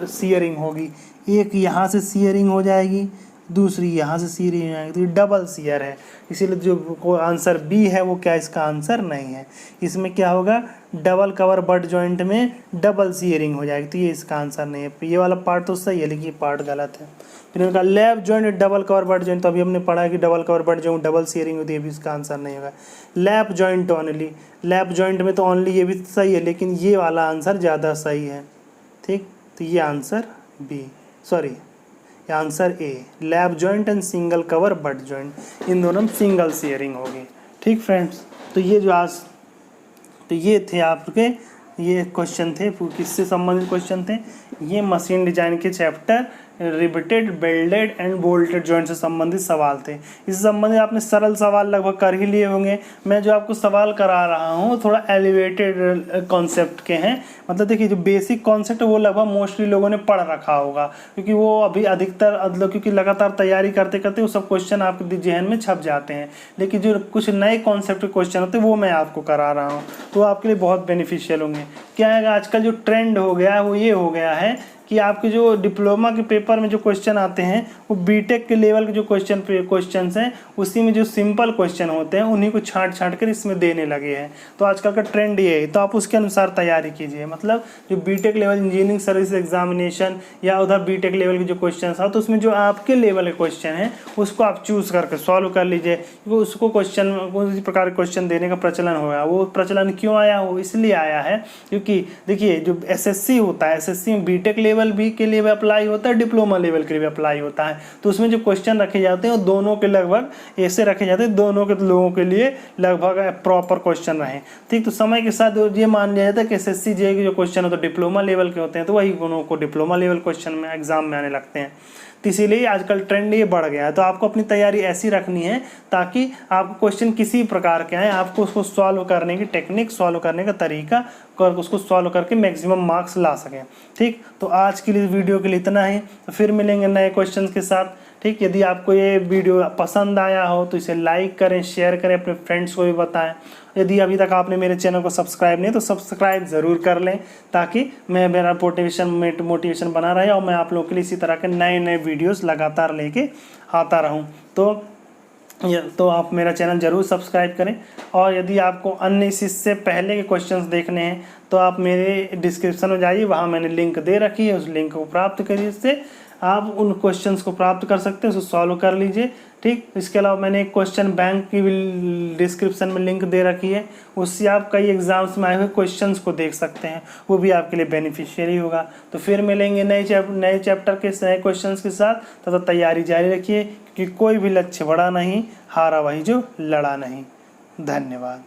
S1: सीयरिंग होगी, एक यहाँ से सीयरिंग हो जाएगी, दूसरी यहाँ से सी रही आएगी, तो ये डबल सीयर है, इसीलिए जो आंसर बी है वो क्या इसका आंसर नहीं है। इसमें क्या होगा, डबल कवर बट जॉइंट में डबल सीयरिंग हो जाएगी, तो ये इसका आंसर नहीं है। ये वाला पार्ट तो सही है लेकिन ये पार्ट गलत है। फिर उनका lap joint double cover butt joint, तो अभी हमने पढ़ा है कि double cover butt joint double shearing होती है, ये भी इसका आंसर नहीं होगा। Lap joint only, lap joint में तो ओनली ये भी सही है लेकिन ये वाला आंसर ज़्यादा सही है, ठीक। तो ये answer B, sorry answer A, lap joint and single cover butt joint, इन दोनों में सिंगल सीयरिंग होगी, ठीक फ्रेंड्स। तो ये जो आज तो ये थे आपके, ये क्वेश्चन थे, किससे संबंधित क्वेश्चन थे, ये मशीन डिजाइन के chapter riveted, welded and bolted joint से संबंधित सवाल थे। इससे संबंधित आपने सरल सवाल लगभग कर ही लिए होंगे। मैं जो आपको सवाल करा रहा हूँ थोड़ा एलिवेटेड कॉन्सेप्ट के हैं, मतलब देखिए जो बेसिक कॉन्सेप्ट है वो लगभग मोस्टली लोगों ने पढ़ रखा होगा, क्योंकि वो अभी अधिकतर क्योंकि लगातार तैयारी करते करते वो सब क्वेश्चन आपके जहन में छप जाते हैं। लेकिन जो कुछ नए कॉन्सेप्ट के क्वेश्चन होते हैं वो मैं आपको करा रहा हूँ, तो आपके लिए बहुत बेनिफिशियल होंगे। क्या है, आजकल जो ट्रेंड हो गया है वो ये हो गया है कि आपके जो डिप्लोमा के पेपर में जो क्वेश्चन आते हैं वो बीटेक के लेवल के जो क्वेश्चंस हैं उसी में जो सिंपल क्वेश्चन होते हैं उन्हीं को छांट कर इसमें देने लगे हैं। तो आजकल का ट्रेंड ये है, तो आप उसके अनुसार तैयारी कीजिए। मतलब जो BTech level engineering service examination या उधर बीटेक लेवल के जो क्वेश्चन था तो उसमें जो आपके लेवल के क्वेश्चन हैं उसको आप चूज़ करके सॉल्व कर लीजिए, क्योंकि उसको क्वेश्चन उसी प्रकार के क्वेश्चन देने का प्रचलन होगा। वो प्रचलन क्यों आया, वो इसलिए आया है क्योंकि देखिए जो एसएससी होता है, एसएससी में बीटेक लेवल भी के लिए भी अप्लाई होता है, डिप्लोमा लेवल के लिए भी अप्लाई होता है। तो उसमें जो क्वेश्चन रखे जाते हैं वो दोनों के लगभग ऐसे रखे जाते हैं, दोनों के लोगों के लिए लगभग प्रॉपर क्वेश्चन रहे, ठीक। तो समय के साथ ये मान लिया जाता है कि एसएससी जे के जो क्वेश्चन होते हैं डिप्लोमा लेवल के होते हैं, तो वही दोनों को डिप्लोमा लेवल क्वेश्चन में एग्जाम में आने लगते हैं। तो इसीलिए आजकल ट्रेंड ये बढ़ गया है। तो आपको अपनी तैयारी ऐसी रखनी है ताकि आपको क्वेश्चन किसी प्रकार के आए, आपको उसको सॉल्व करने की टेक्निक, सॉल्व करने का तरीका कर उसको सॉल्व करके मैक्सिमम मार्क्स ला सकें, ठीक। तो आज के लिए वीडियो के लिए इतना ही, तो फिर मिलेंगे नए क्वेश्चन के साथ, ठीक। यदि आपको ये वीडियो पसंद आया हो तो इसे लाइक करें, शेयर करें, अपने फ्रेंड्स को भी बताएं। यदि अभी तक आपने मेरे चैनल को सब्सक्राइब नहीं तो सब्सक्राइब ज़रूर कर लें, ताकि मेरा मोटिवेशन बना रहे और मैं आप लोगों के लिए इसी तरह के नए नए वीडियोस लगातार लेके आता रहूं। तो आप मेरा चैनल ज़रूर सब्सक्राइब करें। और यदि आपको अन्य इससे पहले के क्वेश्चंस देखने हैं तो आप मेरे डिस्क्रिप्शन में जाइए, वहाँ मैंने लिंक दे रखी है, उस लिंक को प्राप्त करिए, इससे आप उन क्वेश्चंस को प्राप्त कर सकते हैं, उसको सॉल्व कर लीजिए, ठीक। इसके अलावा मैंने एक क्वेश्चन बैंक की भी डिस्क्रिप्शन में लिंक दे रखी है, उससे आप कई एग्जाम्स में आए हुए क्वेश्चंस को देख सकते हैं, वो भी आपके लिए बेनिफिशियरी होगा। तो फिर मिलेंगे नए चैप्टर के नए क्वेश्चंस के साथ, तब तक तैयारी जारी रखिए, क्योंकि कोई भी लक्ष्य बड़ा नहीं, हारा वही जो लड़ा नहीं। धन्यवाद।